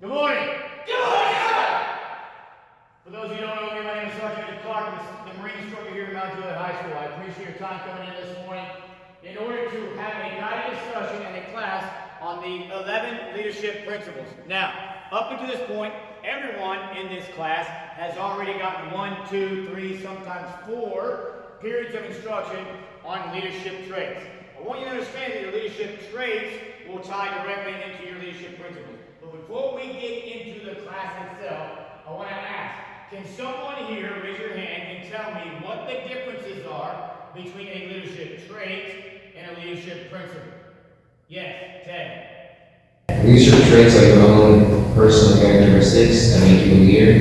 Good morning. Good morning, sir. For those of you who don't know me, my name is Sergeant Clark. I'm the Marine instructor here at Mount Juliet High School. I appreciate your time coming in this morning in order to have a guided discussion and a class on the 11 leadership principles. Now, up until this point, everyone in this class has already gotten 1, 2, 3, sometimes 4 periods of instruction on leadership traits. I want you to understand that your leadership traits will tie directly into your leadership principles. But before we get into the class itself, I want to ask, can someone here raise your hand and tell me what the differences are between a leadership trait and a leadership principle? Yes, Ted. Leadership traits are your own personal characteristics that make you a leader,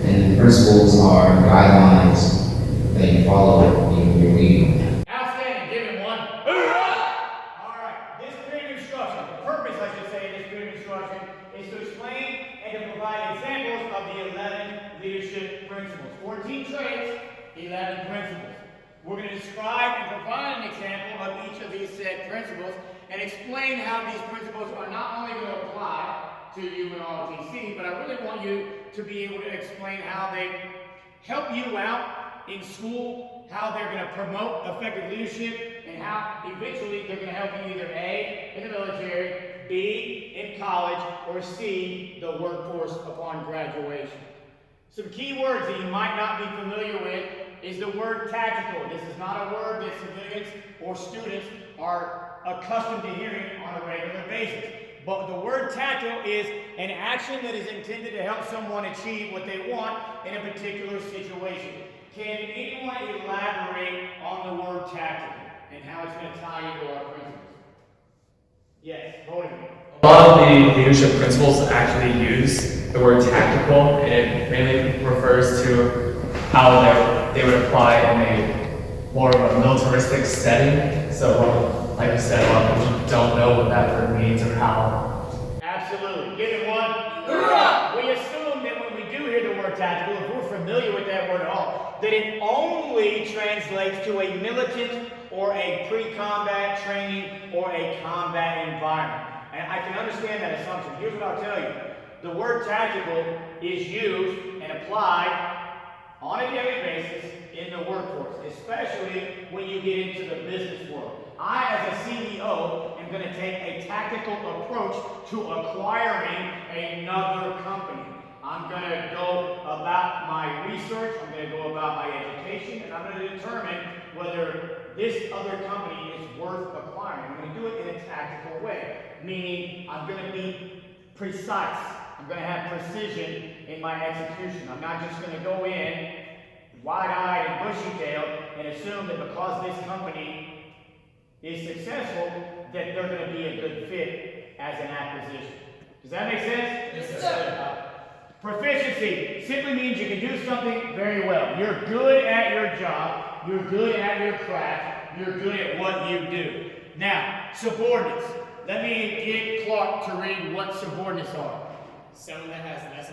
and principles are guidelines that you follow when you're leading. Outstanding. Give him one. All right. This period of instruction, the purpose, I should say, of this period of instruction is to explain and to provide examples of the 11 leadership principles. 14 traits, 11 principles. We're going to describe and provide an example of each of these said principles and explain how these principles are not only going to apply to you in ROTC, but I really want you to be able to explain how they help you out in school, how they're going to promote effective leadership, and how eventually they're going to help you either A, in the military, B, in college, or C, the workforce upon graduation. Some key words that you might not be familiar with is the word tactical. This is not a word that civilians or students are accustomed to hearing on a regular basis. But the word tactical is an action that is intended to help someone achieve what they want in a particular situation. Can anyone elaborate on the word tactical and how it's going to tie into our principles? Yes, voting. A lot of the leadership principles actually use the word tactical, and it mainly refers to how they would apply in a more of a militaristic setting. So, like I said, a lot of people don't know what that word means or how. Absolutely. Give it one. Hoorah! We assume that when we do hear the word tactical, if we're familiar with that word at all, that it only translates to a militant or a pre-combat training or a combat environment. And I can understand that assumption. Here's what I'll tell you. The word tactical is used and applied on a daily basis in the workforce, especially when you get into the business world. I, as a CEO, am going to take a tactical approach to acquiring another company. I'm going to go about my research, I'm going to go about my education, and I'm going to determine whether this other company is worth acquiring. I'm going to do it in a tactical way, meaning I'm going to be precise. I'm going to have precision in my execution. I'm not just going to go in wide-eyed and bushy-tailed and assume that because this company is successful, that they're going to be a good fit as an acquisition. Does that make sense? Yes, sir. Proficiency simply means you can do something very well. You're good at your job. You're good at your craft. You're good at what you do. Now, subordinates. Let me get Clark to read what subordinates are. Someone that has a less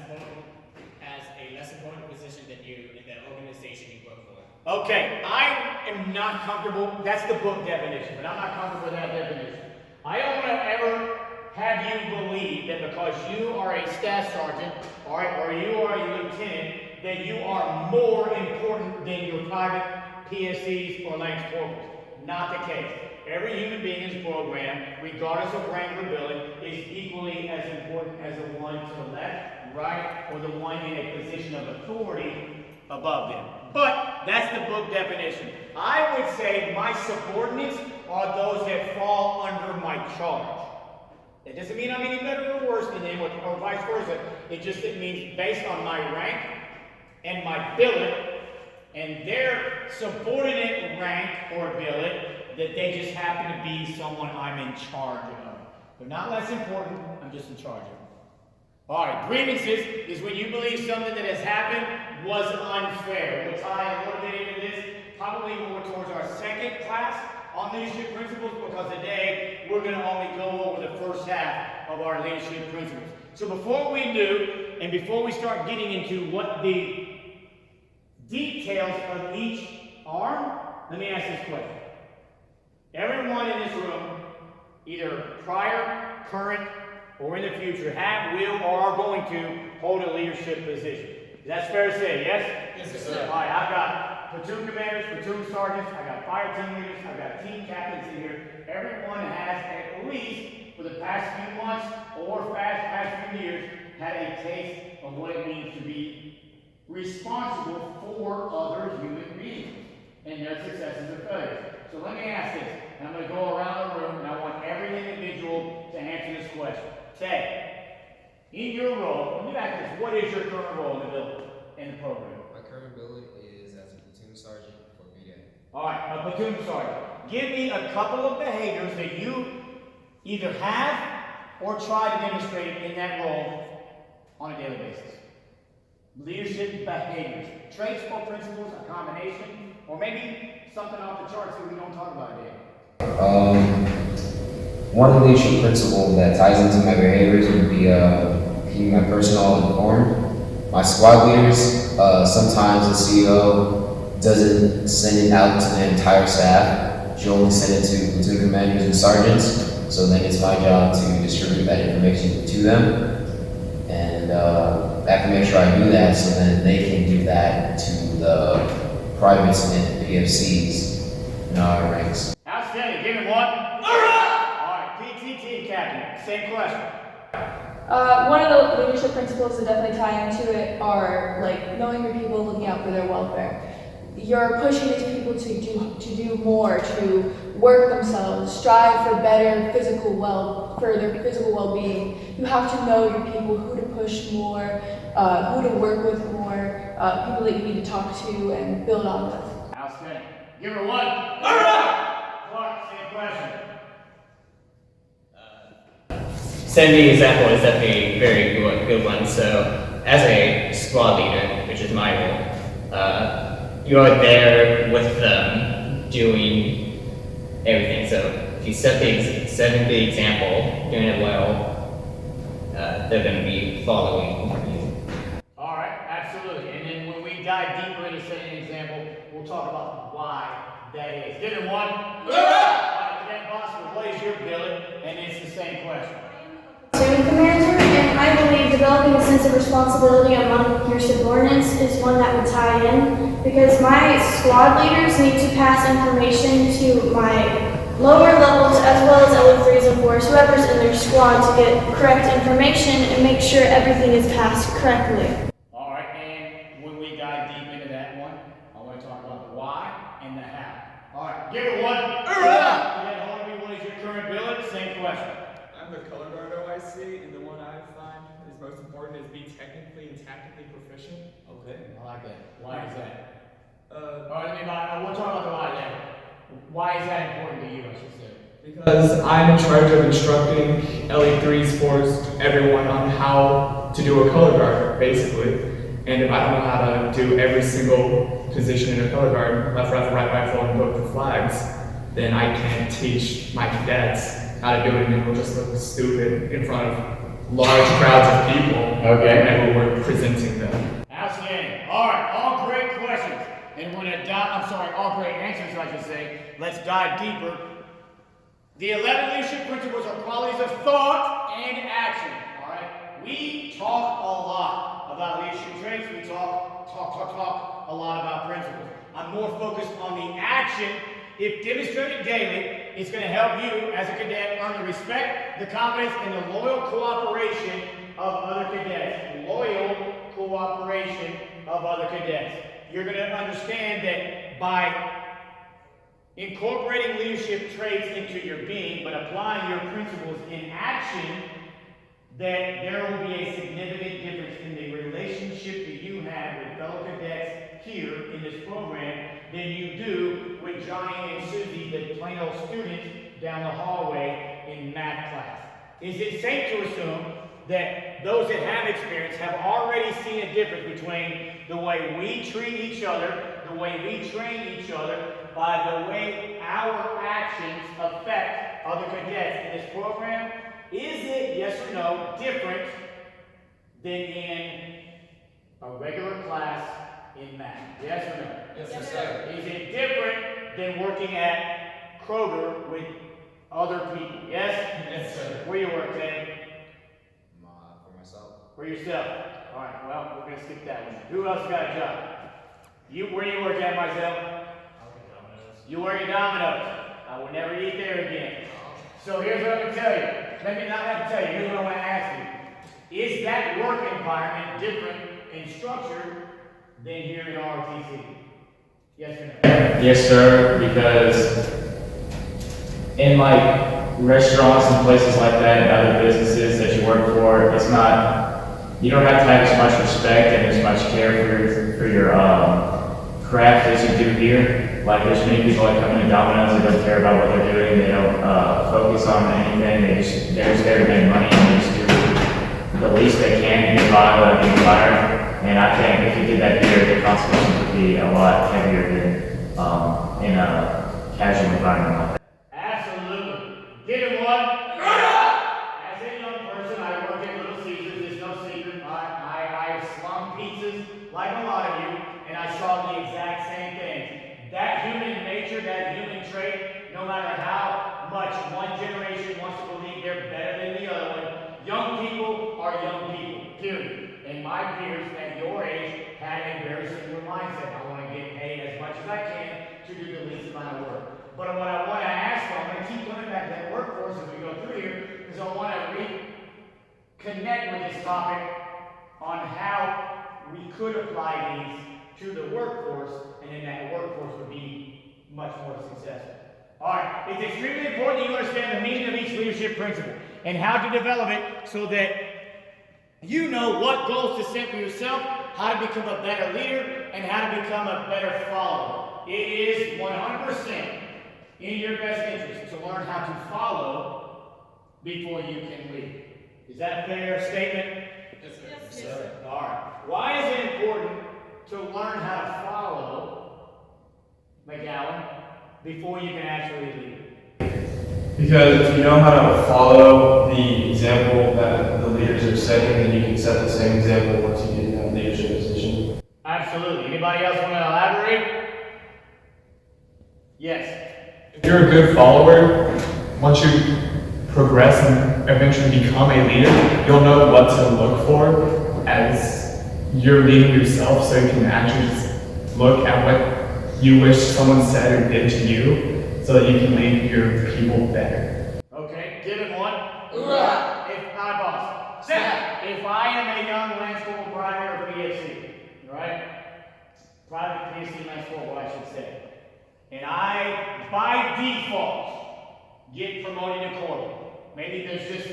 important position than you in the organization you work for. Okay, I am not comfortable. That's the book definition, but I'm not comfortable with that definition. I don't want to ever have you believe that because you are a staff sergeant, all right, or you are a lieutenant, that you are more important than your private PSCs or lance corporals. Not the case. Every human being in this program, regardless of rank or ability, is equally as important as the one to the left, right, or the one in a position of authority above them. But that's the book definition. I would say my subordinates are those that fall under my charge. That doesn't mean I'm any better or worse than them, or vice versa. It means based on my rank and my billet and their subordinate rank or billet, that they just happen to be someone I'm in charge of. They're not less important, I'm just in charge of them. All right, grievances is when you believe something that has happened was unfair. We'll tie a little bit into this, probably more towards our second class on leadership principles, because today we're going to only go over the first half of our leadership principles. So before we do, and before we start getting into what the details of each are, let me ask this question. Everyone in this room, either prior, current, or in the future have, will, or are going to hold a leadership position. That's fair to say, yes? Yes, sir. All right, I've got platoon commanders, platoon sergeants, I've got fire team leaders, I've got team captains in here. Everyone has at least, for the past few months or past few years, had a taste of what it means to be responsible for other human beings and their successes or failures. So let me ask this, and I'm going to go around the room, and I want every individual to answer this question. Say, in your role, let me ask this, what is your current role in the program? My current ability is as a platoon sergeant for VA. All right, a platoon sergeant. Give me a couple of behaviors that you either have or try to demonstrate in that role on a daily basis. Leadership behaviors, traits or principles, a combination, or maybe something off the charts that we don't talk about today. One leadership principle that ties into my behaviors would be keeping my personnel informed. My squad leaders, sometimes the CEO doesn't send it out to the entire staff. She only send it to platoon commanders and sergeants. So then it's my job to distribute that information to them. And I have to make sure I do that so then they can do that to the privates and PFCs in our ranks. Outstanding. Give me one. All right, PT team captain. Same question. One of the leadership principles that definitely tie into it are like knowing your people, looking out for their welfare. You're pushing these people to do more, to work themselves, strive for better for their physical well-being. You have to know your people, who to push more, who to work with more, people that you need to talk to and build on with. Outstanding. Give her one. Clark, same question. Sending example is definitely a very good one. So, as a squad leader, which is my role, you are there with them doing everything. So, if you setting the example, doing it well, they're going to be following you. All right, absolutely. And then when we dive deeper into setting an example, we'll talk about why that is. Give it one. All right, Cadet Bosco, what is your billet? And it's the same question. Platoon commander, and I believe developing a sense of responsibility among your subordinates is one that would tie in, because my squad leaders need to pass information to my lower levels as well as LO3s and 4s, whoever's in their squad, to get correct information and make sure everything is passed correctly. All right, and when we dive deep into that one, I want to talk about the why and the how. All right, give it one. Cadet Hornby, what is your current billet? Same question. I'm the color guard OIC, and the one I find is most important is be technically and tactically proficient. Okay, I like that. Why is that? All right, we'll talk about the why then. Why is that important to you, I should say? Because I'm in charge of instructing LE3s, 4s, everyone on how to do a color guard, basically. And if I don't know how to do every single position in a color guard, left, right, forward, and both the flags, then I can't teach my cadets how to do it, and it will just look stupid in front of large crowds of people. Okay. And we're presenting them. Outstanding. All right, all great questions. And we're going to all great answers, I should say. Let's dive deeper. The 11 leadership principles are qualities of thought and action. All right? We talk a lot about leadership traits. We talk a lot about principles. I'm more focused on the action. If demonstrated daily, it's going to help you as a cadet earn the respect, the confidence, and the loyal cooperation of other cadets. Loyal cooperation of other cadets. You're going to understand that by incorporating leadership traits into your being, but applying your principles in action, that there will be a significant difference in the relationship that you have with fellow cadets here in this program than you do with Johnny and Susie, the plain old students down the hallway in math class. Is it safe to assume that those that have experience have already seen a difference between the way we treat each other, the way we train each other, by the way our actions affect other cadets in this program? Is it, yes or no, different than in a regular class in math? Yes or no? Yes, sir. Is it different than working at Kroger with other people? Yes? Yes, sir. Where you work, Ted? For yourself. All right, well, we're gonna skip that one. Who else got a job? Where do you work at, Marcel? You work at Domino's. I will never eat there again. So here's what I'm gonna tell you. Let me not have to tell you. Here's what I want to ask you. Is that work environment different in structure than here at ROTC? Yes or no? Yes, sir, because in like restaurants and places like that and other businesses that you work for, it's not, you don't have to have as much respect and as much care for your craft as you do here. Like there's many people that come into Domino's that don't care about what they're doing, they don't focus on anything, they're just there to make money and they just do the least they can to get by without getting fired. And I think if you did that here, the consequences would be a lot heavier than in a casual environment like that. Absolutely. Give it one. As a young person, I work at Little Caesars. It's no secret. I slung pizzas like a lot of you, and I saw the exact same thing. That human nature, that human trait, no matter how much one generation wants to believe they're better than the other one, young people are young people, period. And my peers at your age had a very similar mindset. I want to get paid as much as I can to do the least amount of work. But what I want to ask you, I'm going to keep coming back to that workforce as we go through here, because I want to reconnect with this topic on how we could apply these to the workforce, and then that workforce would be much more successful. All right, it's extremely important that you understand the meaning of each leadership principle and how to develop it so that you know what goals to set for yourself, how to become a better leader, and how to become a better follower. It is 100% in your best interest to learn how to follow before you can lead. Is that a fair statement? Yes, sir. All right. Why is it important to learn how to follow, McGowan, before you can actually lead? Because if you know how to follow the example that the leaders are setting, then you can set the same example once you get in that leadership position. Absolutely. Anybody else want to elaborate? Yes. If you're a good follower, once you progress and eventually become a leader, you'll know what to look for as you're leading yourself, so you can actually just look at what you wish someone said or did to you, so that you can lead your people better. Okay, give it one. If I am a young Lance Corporal Private or PSC, right? Private PSC Lance Corporal, I should say. And I, by default, get promoted to corporal. Maybe there's just,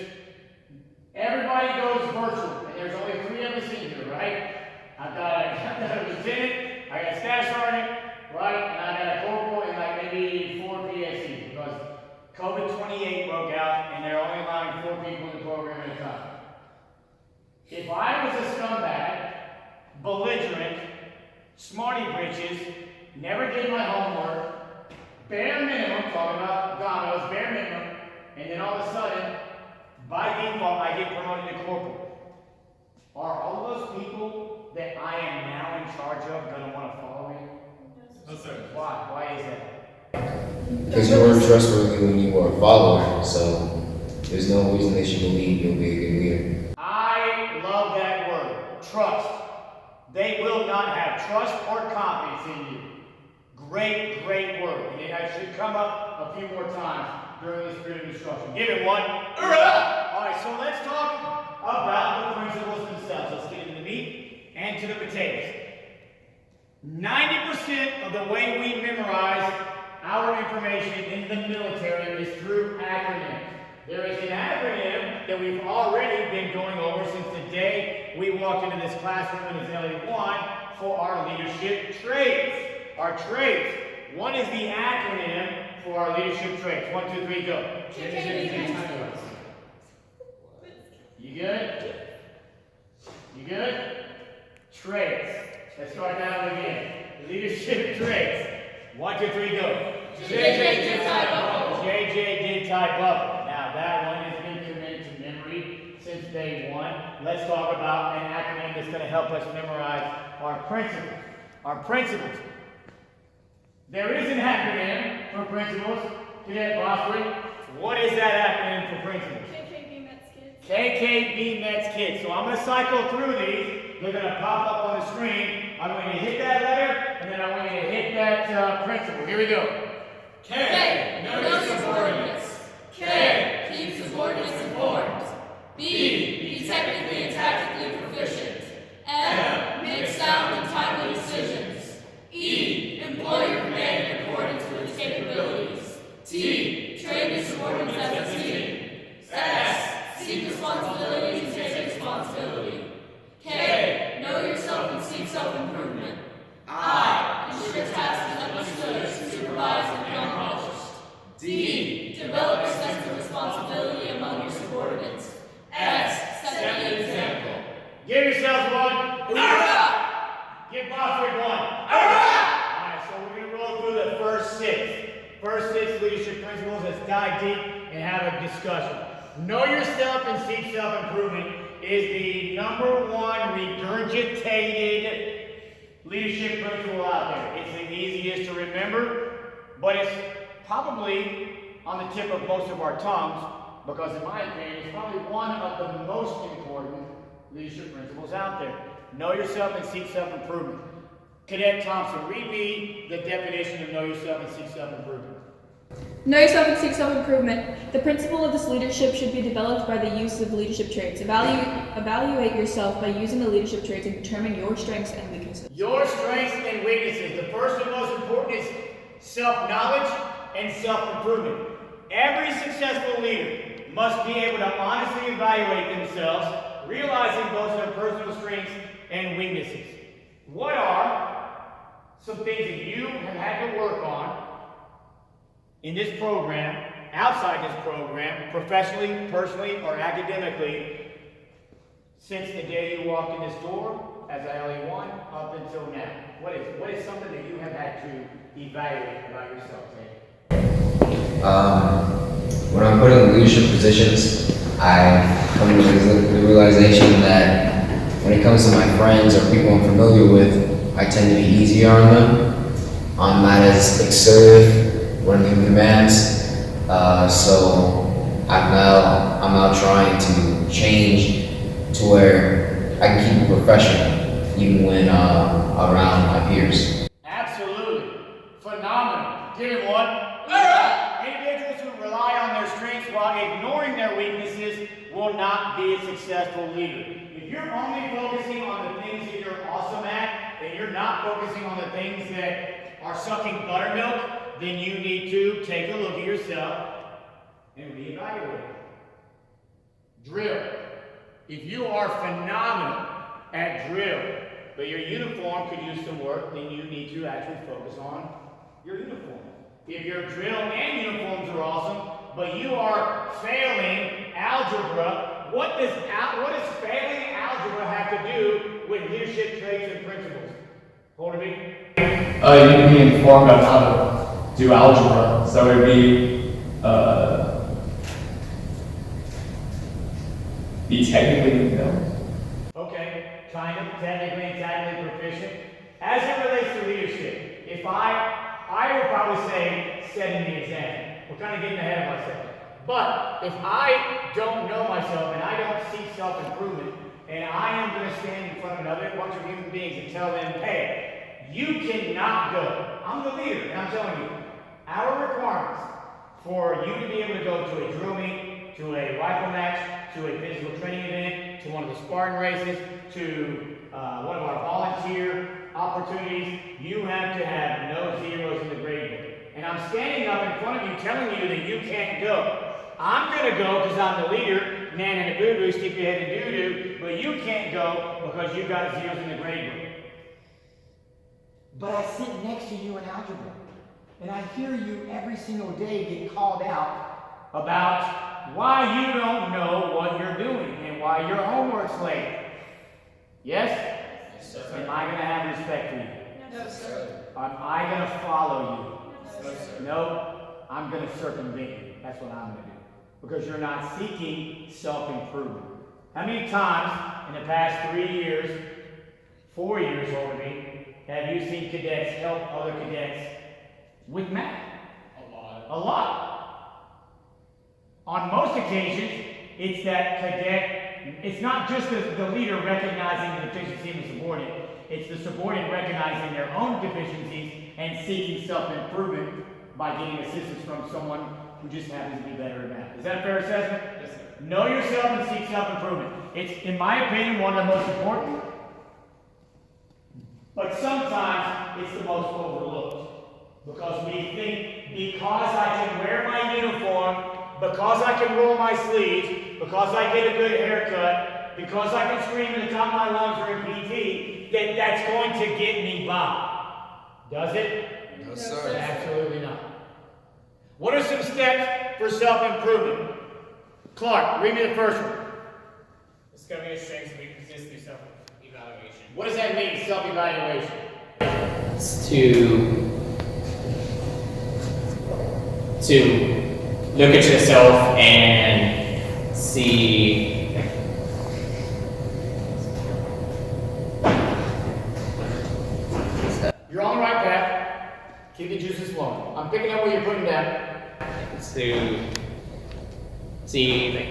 everybody goes virtual, and there's only 3 of us in here, right? I've got a lieutenant, I got a staff sergeant, right? And I got a corporal and like maybe 4 PSCs because COVID-28 broke out and they're only allowing 4 people in the program at a time. If I was a scumbag, belligerent, smarty britches, never did my homework, bare minimum, talking about Domino's, bare minimum, and then all of a sudden, by default, I get promoted to corporal. Are all those people that I am now in charge of going to want to follow me? No, sir. Why? Why is that? Because you weren't trustworthy when you were a follower, so there's no reason they should believe you'll be a good leader. I love that word, trust. They will not have trust or confidence in you. Great, great word. And it should come up a few more times during this period of instruction. Give it one. All right, so let's talk about the principles themselves. Let's get into the meat and to the potatoes. 90% of the way we memorize our information in the military is through acronyms. There is an acronym that we've already been going over since the day we walked into this classroom in LA1 for our leadership traits. Our traits. What is the acronym for our leadership traits? 1, 2, 3, go. You good? You good? Traits. Let's start down again. Leadership traits. 1, 2, 3, go. JJ did type up. JJ did type up. Now that one has been committed to memory since day 1. Let's talk about an acronym that's going to help us memorize our principles. Our principles. There is an acronym for principles. Cadet Boswick. What is that acronym for principles? KKB Mets Kids. So I'm going to cycle through these. They're going to pop up on the screen. I'm going to hit that letter, and then I'm going to hit that principle. Here we go. K. Know your subordinates. K. Keep subordinates informed. B. Be technically and tactically proficient. M. Make sound and timely decisions. E. Employ your command in accordance with its capabilities. T. Train your subordinates as a team. S. Seek responsibility and take responsibility. K. Know yourself and seek self-improvement. I. Ensure tasks is understood, supervised, and accomplished. D. Develop a sense of responsibility among your subordinates. S. Set the example. Give yourselves one. Hurrah! Give Boswick one. Hurrah! Alright, so we're going to roll through the first six. First six leadership principles. Let's dive deep and have a discussion. Know yourself and seek self-improvement is the number one regurgitated leadership principle out there. It's the easiest to remember, but it's probably on the tip of most of our tongues because in my opinion, it's probably one of the most important leadership principles out there. Know yourself and seek self-improvement. Cadet Thompson, read me the definition of know yourself and seek self-improvement. Know yourself and seek self-improvement. The principle of this leadership should be developed by the use of leadership traits. Evaluate yourself by using the leadership traits and determine your strengths and weaknesses. Your strengths and weaknesses. The first and most important is self-knowledge and self-improvement. Every successful leader must be able to honestly evaluate themselves, realizing both their personal strengths and weaknesses. What are some things that you have had to work on in this program, outside this program, professionally, personally, or academically, since the day you walked in this door as a LE1 up until now? What is something that you have had to evaluate about yourself, When I'm put in leadership positions, I come to the realization that when it comes to my friends or people I'm familiar with, I tend to be easier on them. I'm not as assertive when giving commands, so I'm now trying to change to where I can keep it professional, even when around my peers. Absolutely. Phenomenal. Give it one. Individuals who rely on their strengths while ignoring their weaknesses will not be a successful leader. If you're only focusing on the things that you're awesome at, and you're not focusing on the things that are sucking buttermilk, then you need to take a look at yourself and reevaluate. Drill. If you are phenomenal at drill, but your uniform could use some work, then you need to actually focus on your uniform. If your drill and uniforms are awesome, but you are failing algebra, what does failing algebra have to do with leadership traits and principles? Hold me. You need to be informed on how to do algebra, so it would be technically, Okay, kind of technically and tactically proficient. As it relates to leadership, if I would probably say setting the example. We're kind of getting ahead of myself. But if I don't know myself and I don't seek self-improvement, and I am going to stand in front of another bunch of human beings and tell them, hey, you cannot go. I'm the leader, and I'm telling you, our requirements for you to be able to go to a drill meet, to a rifle match, to a physical training event, to one of the Spartan races, to one of our volunteer opportunities, you have to have no zeros in the grade book. And I'm standing up in front of you telling you that you can't go. I'm going to go because I'm the leader, man in a boo-boo, stick your head in doo-doo, but you can't go because you got zeros in the grade book. But I sit next to you in algebra, and I hear you every single day get called out about why you don't know what you're doing and why your homework's late. Yes? Yes, sir. Am I going to have respect for you? No, sir. Am I going to follow you? No, sir. No, I'm going to circumvent you. That's what I'm going to do. Because you're not seeking self-improvement. How many times in the past 3 years, 4 years over me, have you seen cadets help other cadets with math? A lot. A lot. On most occasions, it's that cadet, it's not just the leader recognizing the deficiency in the subordinate, it's the subordinate recognizing their own deficiencies and seeking self-improvement by getting assistance from someone who just happens to be better at math. Is that a fair assessment? Yes, sir. Know yourself and seek self-improvement. It's, in my opinion, one of the most important, but sometimes it's the most overlooked. Because we think, because I can wear my uniform, because I can roll my sleeves, because I get a good haircut, because I can scream at the top of my lungs during PT, that's going to get me by. Does it? No, sir. Absolutely not. What are some steps for self-improvement? Clark, read me the first one. Discover your strengths and weaknesses through self-evaluation. What does that mean, self-evaluation? It's to look at yourself and see You're on the right path. Keep the juices flowing. I'm picking up what you're putting down. to see like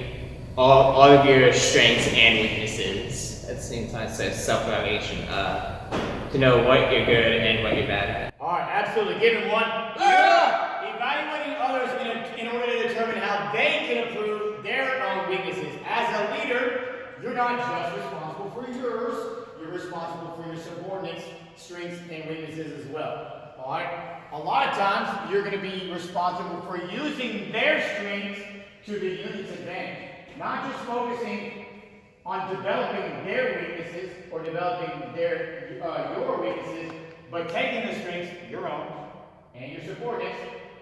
all of your strengths and weaknesses at the same time. So self-evaluation, to know what you're good and what you're bad at. All right, absolutely. Give him one. Evaluating others in order to determine how they can improve their own weaknesses. As a leader, you're not just responsible for yours, you're responsible for your subordinates' strengths and weaknesses as well. All right? A lot of times, you're going to be responsible for using their strengths to the unit's advantage. Not just focusing on developing their weaknesses or developing your weaknesses, but taking the strengths, your own, and your subordinates,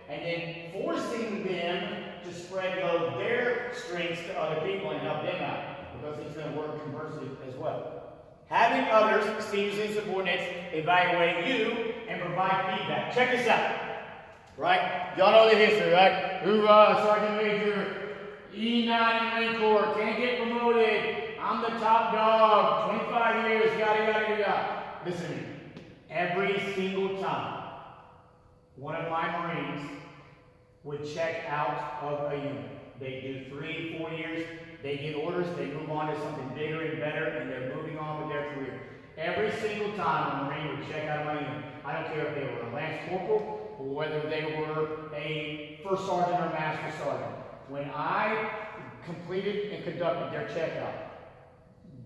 and then forcing them to spread their strengths to other people and help them out, because it's going to work conversely as well. Having others, seniors and subordinates, evaluate you and provide feedback. Check this out, right? Y'all know the history, right? Hoorah, Sergeant Major E9 Marine Corps, can't get promoted. I'm the top dog, 25 years, yada, yada, yada. Listen to me. Every single time, one of my Marines would check out of a unit. They do 3, 4 years, they get orders, they move on to something bigger and better, and they're moving on with their career. Every single time a Marine would check out of my unit, I don't care if they were a Lance Corporal or whether they were a First Sergeant or Master Sergeant. When I completed and conducted their checkout,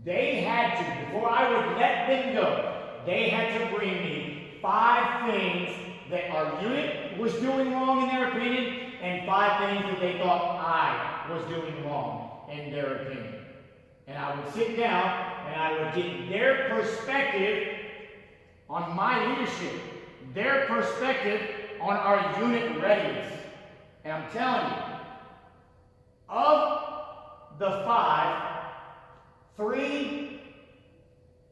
they had to, before I would let them go, they had to bring me 5 things that our unit was doing wrong in their opinion, and 5 things that they thought I was doing wrong in their opinion. And I would sit down and I would get their perspective on my leadership, their perspective on our unit readiness. And I'm telling you, of the 5, 3,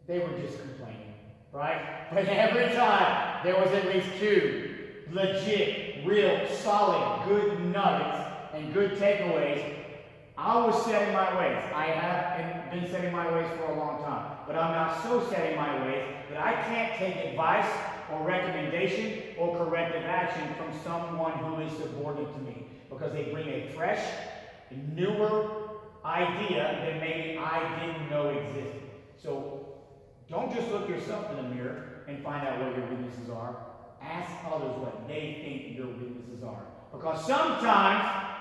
they were just complaining, right? But every time, there was at least 2 legit, real, solid, good nuggets and good takeaways. I was setting my ways. I have been setting my ways for a long time. But I'm now so setting my ways that I can't take advice or recommendation or corrective action from someone who is subordinate to me, because they bring a fresh, newer idea that maybe I didn't know existed. So don't just look yourself in the mirror and find out what your weaknesses are. Ask others what they think your weaknesses are. Because sometimes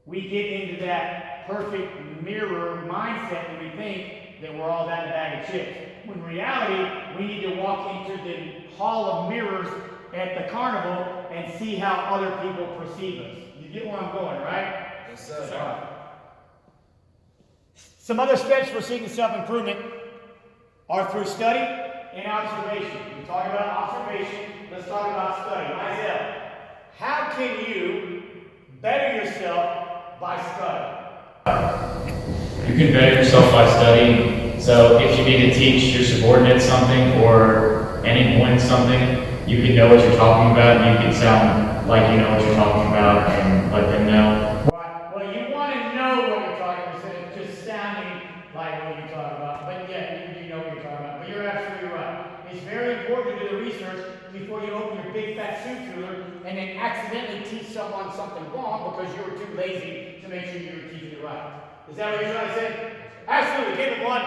we get into that perfect mirror mindset and we think that we're all that in a bag of chips. When in reality, we need to walk into the hall of mirrors at the carnival and see how other people perceive us. You get where I'm going, right? Yes, sir. Right. Some other steps for seeking self-improvement are through study and observation. We talk about observation, let's talk about study. Isaiah, how can you better yourself by study? You can better yourself by studying. So if you need to teach your subordinates something or anyone something, you can know what you're talking about and you can sound like you know what you're talking about and let them know. Right. Well, you want to know what you're talking about instead of just sounding like what you're talking about. But yeah, you know what you're talking about. But you're absolutely right. It's very important to do the research before you open your big fat soup cooler and then accidentally teach someone something wrong because you were too lazy to make sure you were teaching it right. Is that what you're trying to say? Absolutely. Give it one.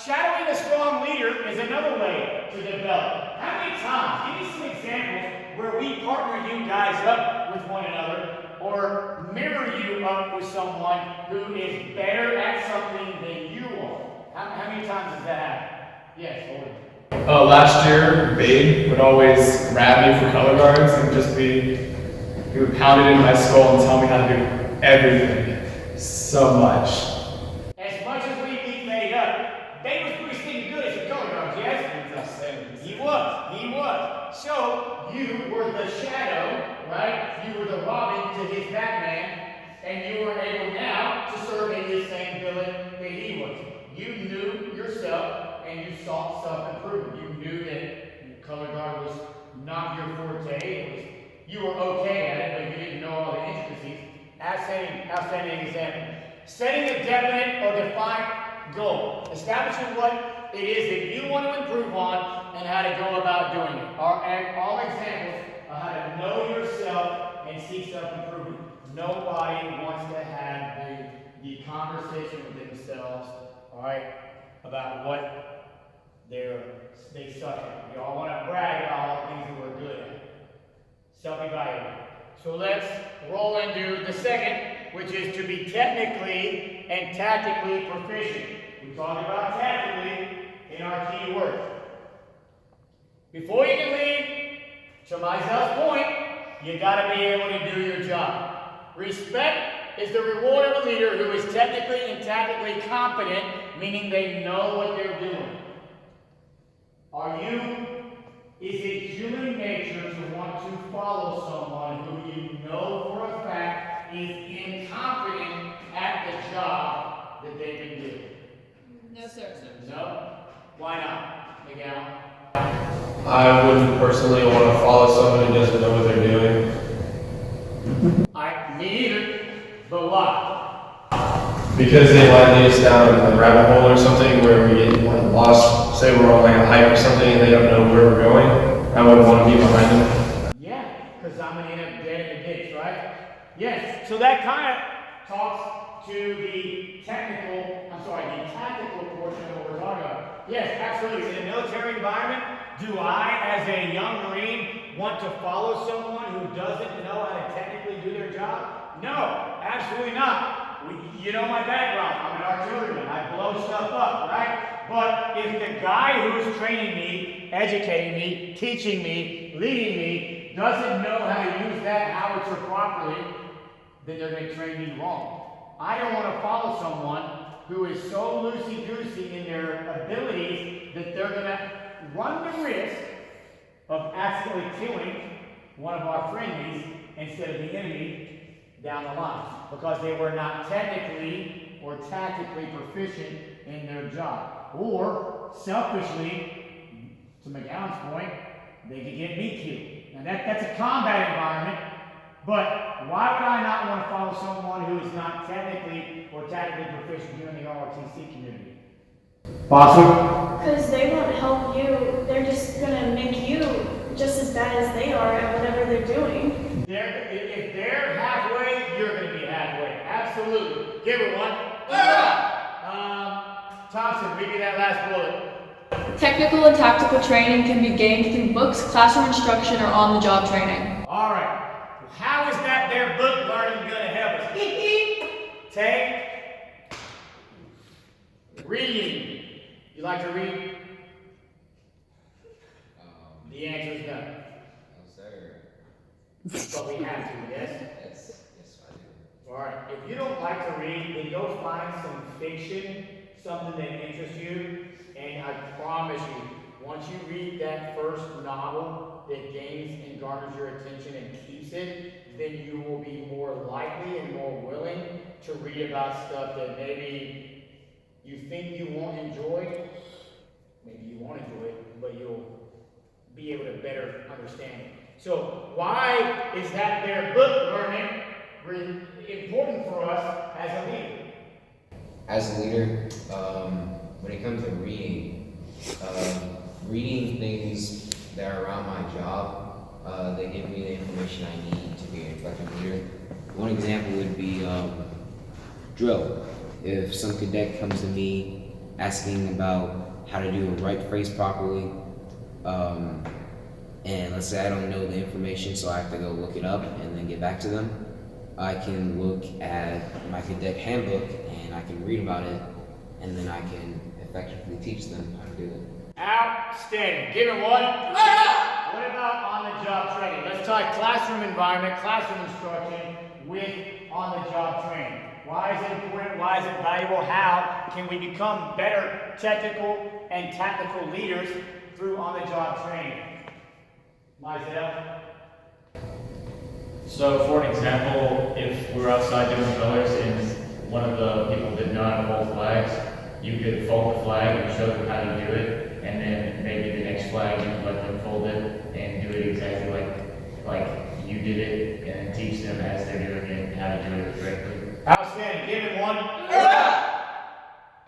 Shadowing a strong leader is another way to develop. How many times? Give me some examples where we partner you guys up with one another or mirror you up with someone who is better at something than you are. How many times does that happen? Yes, Lord. Last year, Babe would always grab me for color guards and he would pound it in my skull and tell me how to do everything. So much. As much as we be made up, Babe was pretty stinking good as a color guard, yes? He was. So, you were the shadow, right? You were the Robin to his Batman, and you were able now to serve in the same villain that he was. You knew yourself, and you sought self-improvement. You knew that color guard was not your forte. You were okay at it, but you didn't know all the intricacies. Outstanding example. Setting a definite or defined goal. Establishing what it is that you want to improve on and how to go about doing it. All examples of how to know yourself and seek self-improvement. Nobody wants to have the conversation with themselves, all right, about what they suck at. Y'all want to brag about all the things that we're good at. Self-evaluate. So let's roll into the second, which is to be technically and tactically proficient. We talked about tactically in our key words. Before you can lead, to Mysel's point, you got to be able to do your job. Respect is the reward of a leader who is technically and tactically competent, meaning they know what they're doing. Is it human nature to want to follow someone who you know for a fact is incompetent at the job that they've been doing? No, sir. No? Why not, Miguel? I wouldn't personally want to follow someone who doesn't know what they're doing. Me either, but why? Because they might lead us down a rabbit hole or something where we get lost. Say we're on like a hike or something and they don't know where we're going. I wouldn't want to be behind them. Yeah, because I'm going to end up dead in the ditch, right? Yes, so that kind of talks to the tactical portion of what we're talking about. Yes, absolutely. In a military environment, do I, as a young Marine, want to follow someone who doesn't know how to technically do their job? No, absolutely not. You know my background. I'm an artilleryman. I blow stuff up, right? But if the guy who's training me, educating me, teaching me, leading me, doesn't know how to use that howitzer properly, then they're going to train me wrong. I don't want to follow someone who is so loosey-goosey in their abilities that they're going to run the risk of accidentally killing one of our friendlies instead of the enemy down the line because they were not technically or tactically proficient in their job. Or, selfishly, to McGowan's point, they could get me killed. Now that's a combat environment, but why would I not want to follow someone who is not technically or tactically proficient here in the ROTC community? Foster? Because they won't help you. They're just going to make you just as bad as they are at whatever they're doing. If they're halfway, you're going to be halfway. Absolutely. Give her one. Thompson, read me that last bullet. Technical and tactical training can be gained through books, classroom instruction, or on-the-job training. All right. How is that their book learning going to help us? Take reading. You like to read? The answer is no. No, sir. But we have to, yes? Yes, I do. All right. If you don't like to read, then go find some fiction, something that interests you, and I promise you, once you read that first novel that gains and garners your attention and keeps it, then you will be more likely and more willing to read about stuff that maybe you think you won't enjoy. Maybe you won't enjoy it, but you'll be able to better understand it. So why is that their book learning important for us as a leader? As a leader, when it comes to reading, Reading things that are around my job, they give me the information I need to be an effective leader. One example would be drill. If some cadet comes to me asking about how to do a right phrase properly, and let's say I don't know the information, so I have to go look it up and then get back to them, I can look at my cadet handbook and I can read about it, and then I can effectively teach them how to do it. Outstanding. Give it one. What about on-the-job training? Let's talk classroom environment, classroom instruction with on-the-job training. Why is it important? Why is it valuable? How can we become better technical and tactical leaders through on-the-job training? Myself? So, for an example, if we're outside doing colors and one of the people did not hold flags, you could fold the flag and show them how to do it, and then maybe the next flag you could let them fold it and do it exactly like you did it, and then teach them as they're doing it how to do it correctly. Outstanding. Give it one.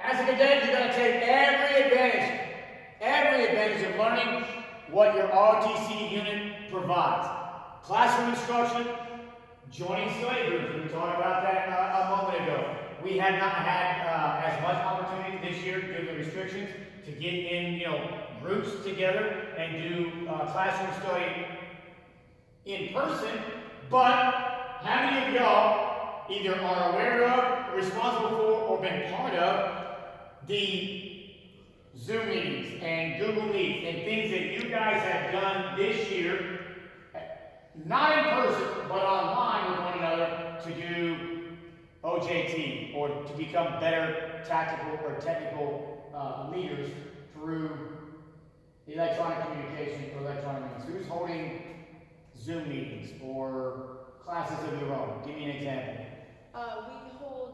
As a cadet, you're going to take every advantage of learning what your ROTC unit provides. Classroom instruction, joining study groups. We talked about that a moment ago. We have not had as much opportunity this year due to the restrictions to get in, groups together and do classroom study in person. But how many of y'all either are aware of, responsible for, or been part of the Zoom meetings and Google Meets and things that you guys have done this year, not in person, but online with one another to do OJT or to become better tactical or technical leaders through electronic communication or electronic means? Who's holding Zoom meetings or classes of your own? Give me an example. We hold,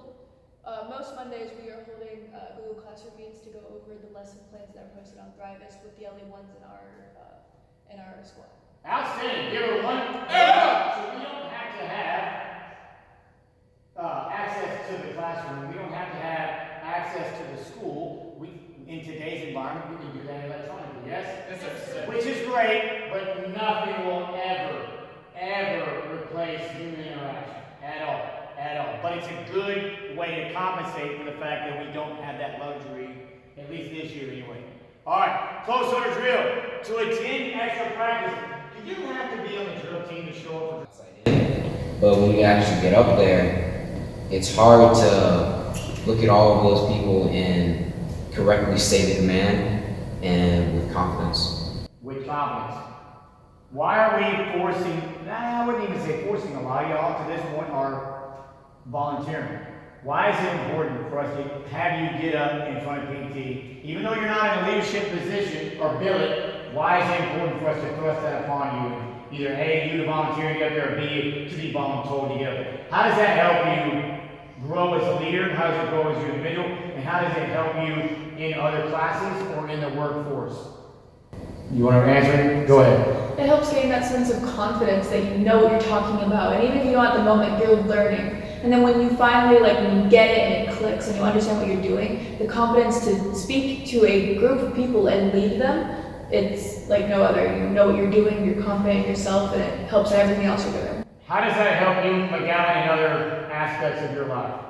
most Mondays we are holding Google Classroom meetings to go over the lesson plans that are posted on Grievances with the only ones in our squad. Outstanding. Give her one. So we don't have to have access to the classroom. We don't have to have access to the school. In today's environment, we can do that electronically. Yes? Yes, Which is great, but nothing will ever replace human interaction at all. But it's a good way to compensate for the fact that we don't have that luxury, at least this year anyway. All right, close order drill. To attend extra practice, do you have to be on the drill team to show up for? But when you actually get up there, it's hard to look at all of those people and correctly say the command and with confidence. With confidence. Why are we forcing, I wouldn't even say forcing, a lot of y'all to this point are volunteering. Why is it important for us to have you get up in front of PT, even though you're not in a leadership position or billet? Why is it important for us to thrust that upon you? Either A, you to volunteer to get up there, or B, to be voluntold to get up there. How does that help you grow as a leader? How does it grow as an individual? And how does it help you in other classes or in the workforce? You want to answer? Go ahead. It helps gain that sense of confidence that you know what you're talking about, and even if you don't at the moment, you're learning. And then when you finally, when you get it and it clicks and you understand what you're doing, the confidence to speak to a group of people and lead them, it's like no other. You know what you're doing, you're confident in yourself, and it helps in everything else you're doing. How does that help you, McGowan, in other aspects of your life?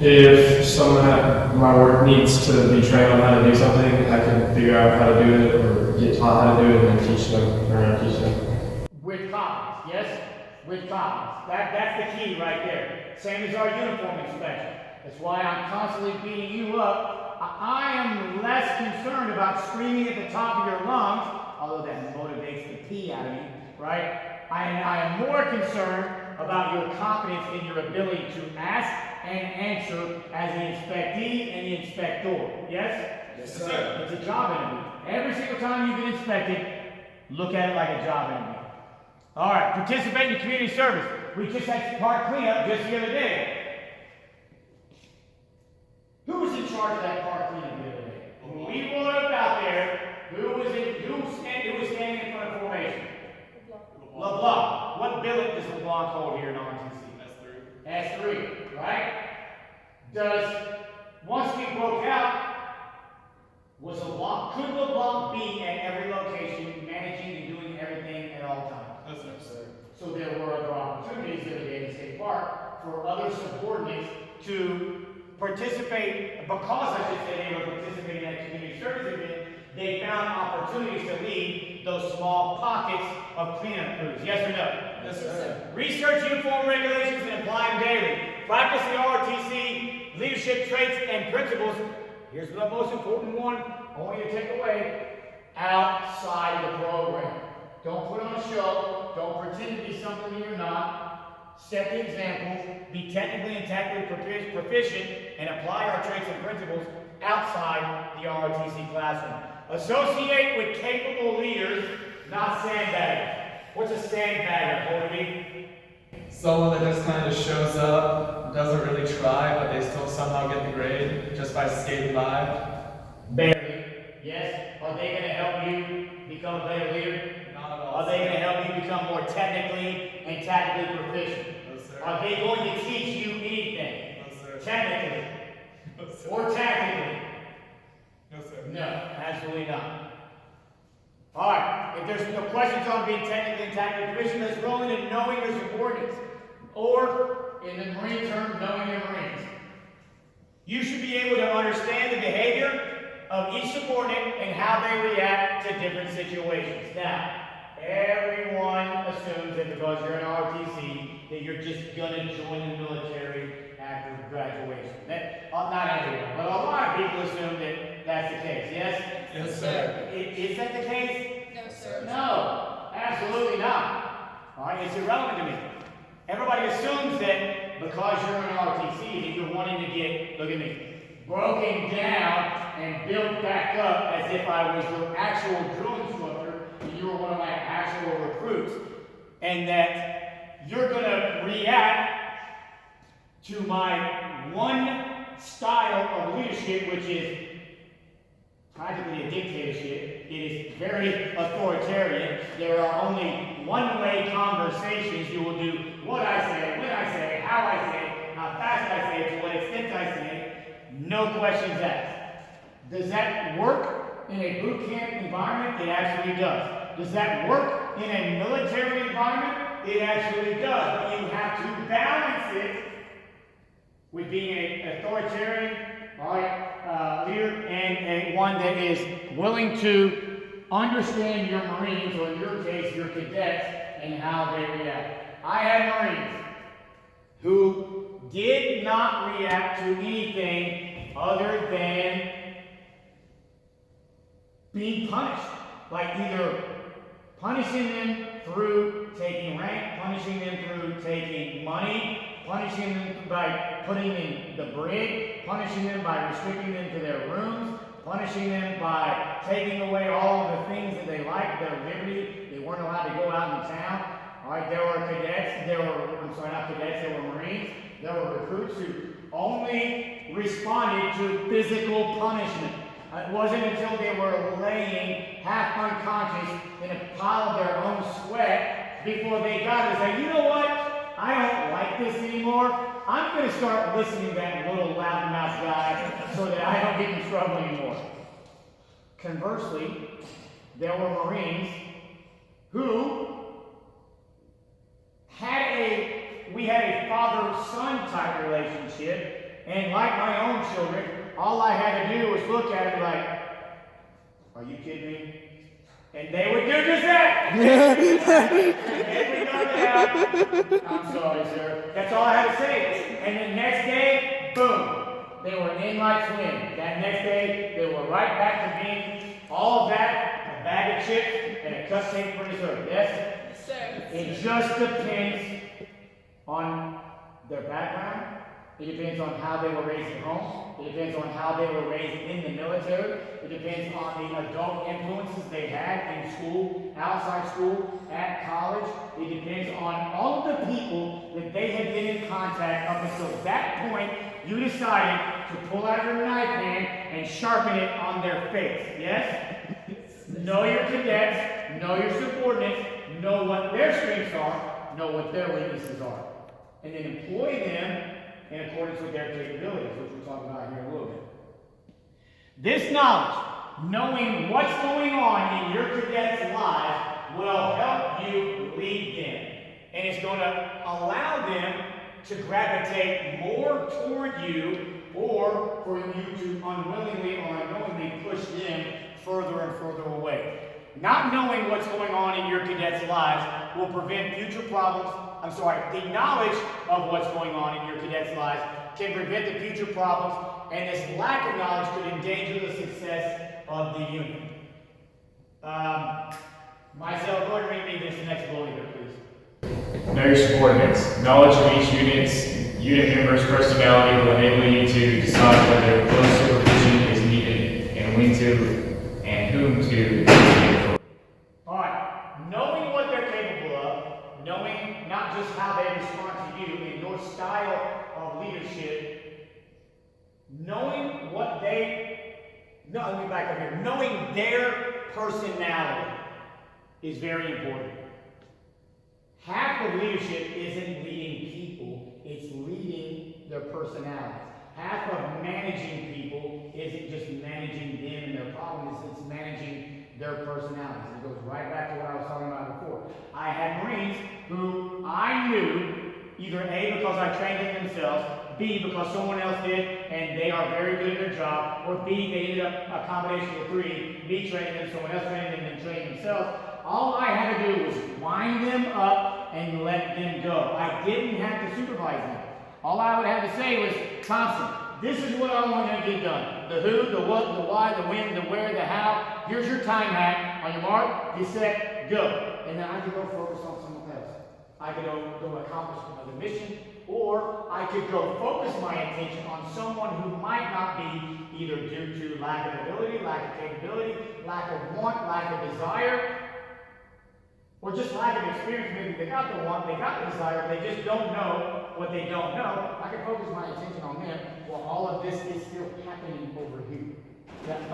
If someone at my work needs to be trained on how to do something, I can figure out how to do it or get taught how to do it and then teach them, learn how to teach them. With confidence, yes? With confidence. That's the key right there. Same as our uniform inspection. That's why I'm constantly beating you up. I am less concerned about screaming at the top of your lungs, although that motivates the pee out of me, right? I am more concerned about your confidence in your ability to ask and answer as the inspectee and the inspector. Yes? Yes, sir. It's a job interview. Every single time you get inspected, look at it like a job interview. All right, participate in community service. We just had park cleanup just the other day. Who was in charge of that park cleanup the other day? When we rolled up out there, who was standing in front of formation? LeBlanc. What billet does LeBlanc hold here in RTC? S3, right? Once we broke out, Was a block, could the block be at every location, managing and doing everything at all times? That's necessary. So there were other opportunities that day in State Park for other subordinates to participate, because I should say they were participating in that community service event, they found opportunities to lead those small pockets of cleanup crews. Yes or no? Yes, sir. Research uniform regulations and apply them daily. Practice the ROTC leadership traits and principles. Here's the most important one I want you to take away. Outside the program. Don't put on a show. Don't pretend to be something you're not. Set the example. Be technically and tactically proficient and apply our traits and principles outside the ROTC classroom. Associate with capable leaders, not sandbaggers. What's a sandbagger, Holden? Someone that just kind of shows up, doesn't really try, but they still somehow get the grade just by skating by. Barely. Yes. Are they going to help you become a better leader? Not at all. Are they going to help you become more technically and tactically proficient? No, sir. Are they going to teach you anything? No, sir. Technically No, sir. or tactically? No, sir. No, absolutely not. All right, if there's no questions on being technically and tactically proficient, let's roll into knowing your subordinates, or in the Marine term, knowing your Marines. You should be able to understand the behavior of each subordinate and how they react to different situations. Now, everyone assumes that because you're an ROTC, that you're just going to join the military after graduation. Not everyone, but a lot of people assume that that's the case. Yes? Yes, sir. Is that the case? No, sir. No, absolutely not. All right, it's irrelevant to me. Everybody assumes that because you're an ROTC, that you're wanting to get, look at me, broken down and built back up as if I was your actual drill instructor and you were one of my actual recruits. And that you're going to react to my one style of leadership, which is practically a dictatorship. It is very authoritarian. There are only one-way conversations. You will do what I say, when I say, how I say, how fast I say, to what extent I say, no questions asked. Does that work in a boot camp environment? It absolutely does. Does that work in a military environment? It actually does. But you have to balance it with being an authoritarian, leader and one that is willing to understand your Marines, or in your case, your cadets, and how they react. I had Marines who did not react to anything other than being punished. Like either punishing them through taking rank, punishing them through taking money, punishing them by putting in the brig, punishing them by restricting them to their rooms, punishing them by taking away all of the things that they liked, their liberty. They weren't allowed to go out in town. All right, there were cadets, not cadets, there were Marines, there were recruits who only responded to physical punishment. It wasn't until they were laying half unconscious in a pile of their own sweat before they got it and said, you know what? I don't like this anymore. I'm going to start listening to that little loudmouth guy so that I don't get in trouble anymore. Conversely, there were Marines who we had a father-son type relationship, and like my own children, all I had to do was look at it like, are you kidding me? And they would do just that. I'm sorry, sir. That's all I had to say. And the next day, boom, they were in like twins. That next day, they were right back to being all of that, a bag of chips, and a cupcake for dessert. Yes? Yes, sir. It just depends on their background. It depends on how they were raised at home. It depends on how they were raised in the military. It depends on the adult influences they had in school, outside school, at college. It depends on all of the people that they had been in contact up until that point. You decided to pull out your knife hand and sharpen it on their face. Yes? Know your cadets, know your subordinates, know what their strengths are, know what their weaknesses are, and then employ them in accordance with their capabilities, which we'll talk about here in a little bit. This knowledge knowing what's going on in your cadets' lives will help you lead them. And it's going to allow them to gravitate more toward you, or for you to unwillingly or unknowingly push them further and further away. Not knowing what's going on in your cadets' lives will prevent future problems. The knowledge of what's going on in your cadets' lives can prevent the future problems, and this lack of knowledge could endanger the success of the unit. Myself, go ahead and read me this next bullet here, please. Know your subordinates. Knowledge of each unit member's personality will enable you to decide whether close supervision is needed and when to and whom to investigate. Alright, knowing what they're capable of, knowing not just how they respond to you and your style of leadership, knowing what let me back up here. Knowing their personality is very important. Half of leadership isn't leading people, it's leading their personalities. Half of managing people isn't just managing them and their problems, it's managing their personalities. It goes right back to what I was talking about before. I had Marines who I knew, either A, because I trained them themselves, B, because someone else did and they are very good at their job, or B, they ended up a combination of three, me training them, someone else training them, and training themselves. All I had to do was wind them up and let them go. I didn't have to supervise them. All I would have to say was, Thompson, this is what I want you to get done. The who, the what, the why, the when, the where, the how. Here's your time hack. On your mark, get set, go. And then I could go focus on someone else. I could go accomplish another mission, or I could go focus my attention on someone who might not be either due to lack of ability, lack of capability, lack of want, lack of desire, or just lack of experience. Maybe they got the want, they got the desire, they just don't know what they don't know. I can focus my attention on them while all of this is still happening over here.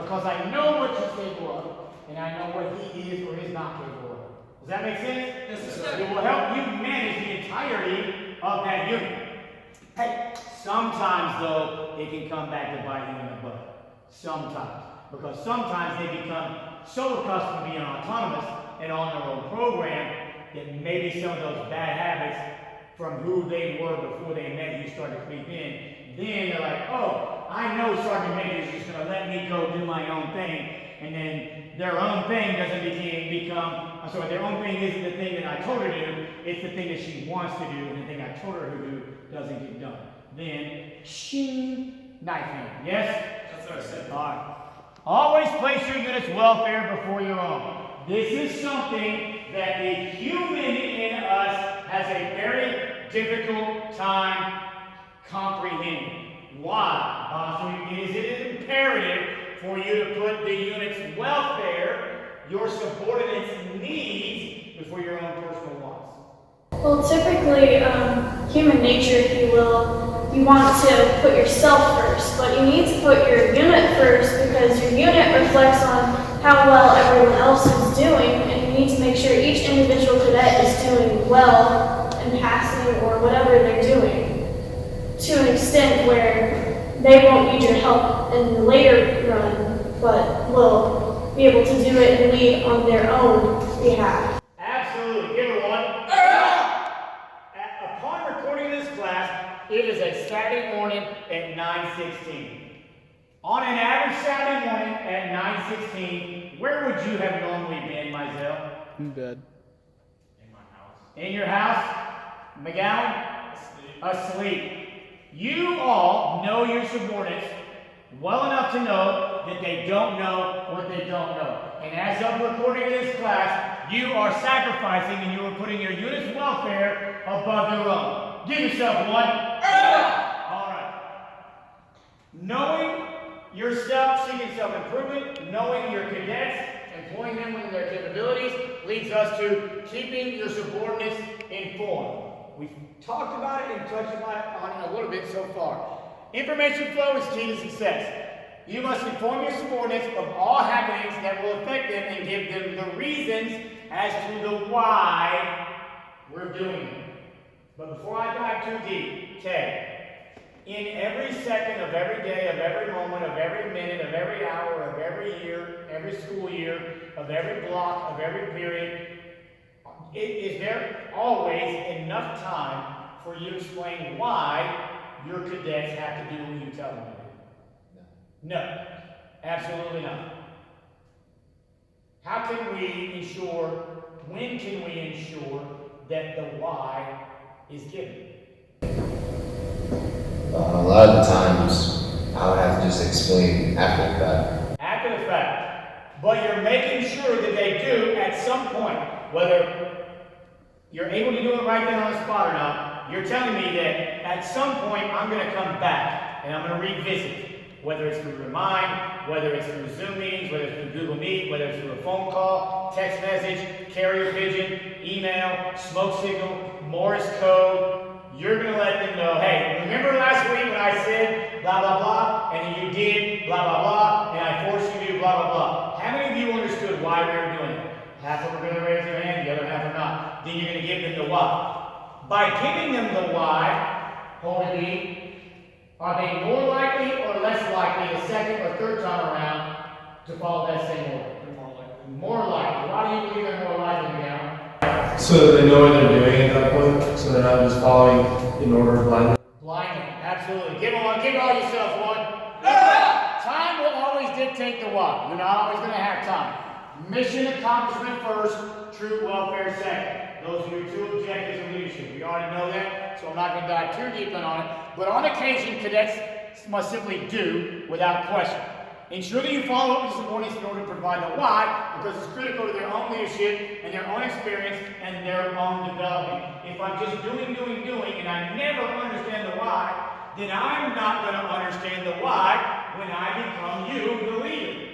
Because I know what you're capable of, and I know what he is or is not capable of. Does that make sense? Yes, sir. It will help you manage the entirety of that unit. Hey, sometimes though, it can come back to bite you in the butt. Sometimes. Because sometimes they become so accustomed to being autonomous and on their own program that maybe some of those bad habits from who they were before they met you start to creep in. Then they're like, oh, I know Sergeant Major is just going to let me go do my own thing. And then their own thing doesn't their own thing isn't the thing that I told her to do, it's the thing that she wants to do, and the thing I told her to do doesn't get done. Then, shing, knife hand. Yes? That's what I said. All right. Always place your unit's welfare before your own. This is something that the human in us has a very difficult time comprehending. Why? It is imperative for you to put the unit's welfare, your subordinates' needs, before your own personal wants. Well, typically, human nature, if you will, you want to put yourself first, but you need to put your unit first because your unit reflects on how well everyone else is doing, and you need to make sure each individual cadet is doing well and passing or whatever they're doing to an extent where they won't need your help in the later run, but will be able to do it and lead on their own behalf. Absolutely. Give her one. Upon recording this class, it is a Saturday morning at 9:16. On an average Saturday morning at 9:16, where would you have normally been, Mizell? In bed. In my house. In your house? McGowan? Asleep. You all know your subordinates well enough to know that they don't know what they don't know. And as of recording this class, you are sacrificing and you are putting your unit's welfare above your own. Give yourself one. All right. Knowing yourself, seeking self-improvement, knowing your cadets, employing them within their capabilities, leads us to keeping your subordinates informed. We've talked about it and touched on it a little bit so far. Information flow is key to success. You must inform your subordinates of all happenings that will affect them and give them the reasons as to the why we're doing it. But before I dive too deep, Ted, in every second of every day, of every moment, of every minute, of every hour, of every year, every school year, of every block, of every period, is there always enough time for you to explain why your cadets have to do what you tell them to do? No, absolutely not. How can we ensure, when can we ensure that the why is given? A lot of the times, I would have to just explain after the fact. After the fact. But you're making sure that they do at some point, whether you're able to do it right then on the spot or not, you're telling me that at some point I'm going to come back and I'm going to revisit. Whether it's through Remind, whether it's through Zoom meetings, whether it's through Google Meet, whether it's through a phone call, text message, carrier pigeon, email, smoke signal, Morse code, you're going to let them know, hey, remember last week when I said blah, blah, blah, and then you did blah, blah, blah, and I forced you to do blah, blah, blah. How many of you understood why we were doing it? Half of them are going to raise their hand, the other half are not. Then you're going to give them the why. By giving them the why, hold it deep, are they more likely or less likely the second or third time around to follow that same order? More likely. Why do you believe they're more likely now? So that they know what they're doing at that point, so they're not just following in order blindly. Blindly, absolutely. Give all yourselves one. Time will always dictate the why. You're not always going to have time. Mission accomplishment first, troop welfare second. Those are your two objectives of leadership. We already know that, so I'm not going to dive too deep on it. But on occasion, cadets must simply do without question. Ensure that you follow up with the subordinates in order to provide the why, because it's critical to their own leadership and their own experience and their own development. If I'm just doing, and I never understand the why, then I'm not going to understand the why when I become you, the leader.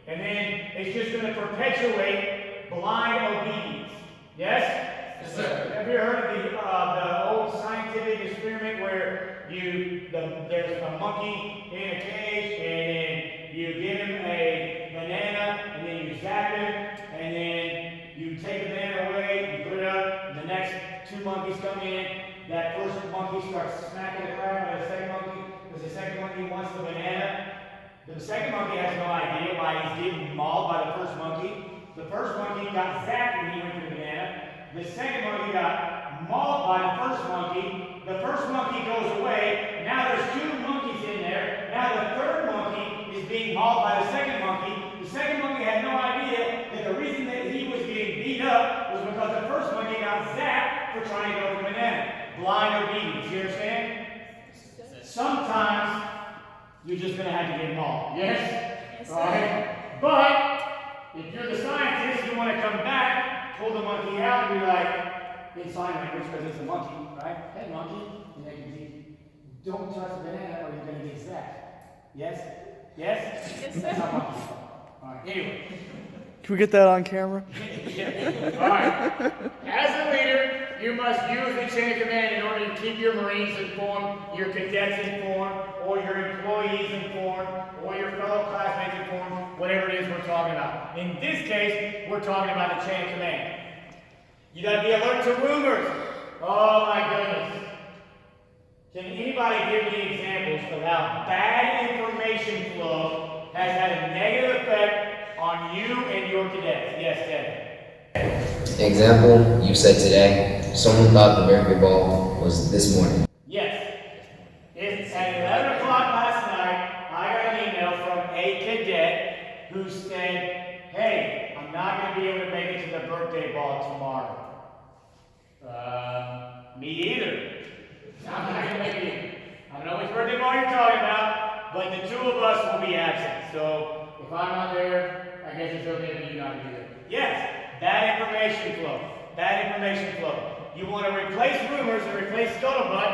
And then it's just going to perpetuate blind obedience. Yes? Yes, sir. Have you heard of the old scientific experiment where there's a monkey in a cage and then you give him a banana and then you zap him and then you take the banana away, you put it up, and the next two monkeys come in, that first monkey starts smacking the crap out of the second monkey because the second monkey wants the banana. The second monkey has no idea why he's getting mauled by the first monkey. The first monkey got zapped when he went for the banana. The second monkey got mauled by the first monkey. The first monkey goes away. And now there's two monkeys in there. Now the third monkey is being mauled by the second monkey. The second monkey had no idea that the reason that he was getting beat up was because the first monkey got zapped for trying to go for the banana. Blind obedience. You understand? Sometimes you're just going to have to get mauled. Yes? All right? But if you're the scientist, you want to come back, pull the monkey out, and be like, in sign language, because it's a monkey, right? Hey, monkey. And then you think, don't touch the banana or you're going to get zapped. Yes? Yes? Yes, sir. That's how monkeys are. All right. Anyway. Can we get that on camera? All right. As a leader, you must use the chain of command in order to keep your Marines informed, your cadets informed, or your employees informed, or your fellow classmates informed, whatever it is we're talking about. In this case, we're talking about the chain of command. You gotta be alert to rumors. Oh my goodness. Can anybody give me examples of how bad information flow has had a negative effect on you and your cadets? Yes, Ted. Example, you said today, someone thought the birthday ball was this morning. Yes. It's at 11 o'clock last night, I got an email from a cadet who said, hey, I'm not going to be able to make it to the birthday ball tomorrow. Me either. I'm not going to make it either. I don't know which birthday ball you're talking about, but the two of us will be absent. So if I'm not there, I guess it's okay for you not to be there. Yes, bad information flow. Bad information flow. You want to replace rumors and replace scuttlebutt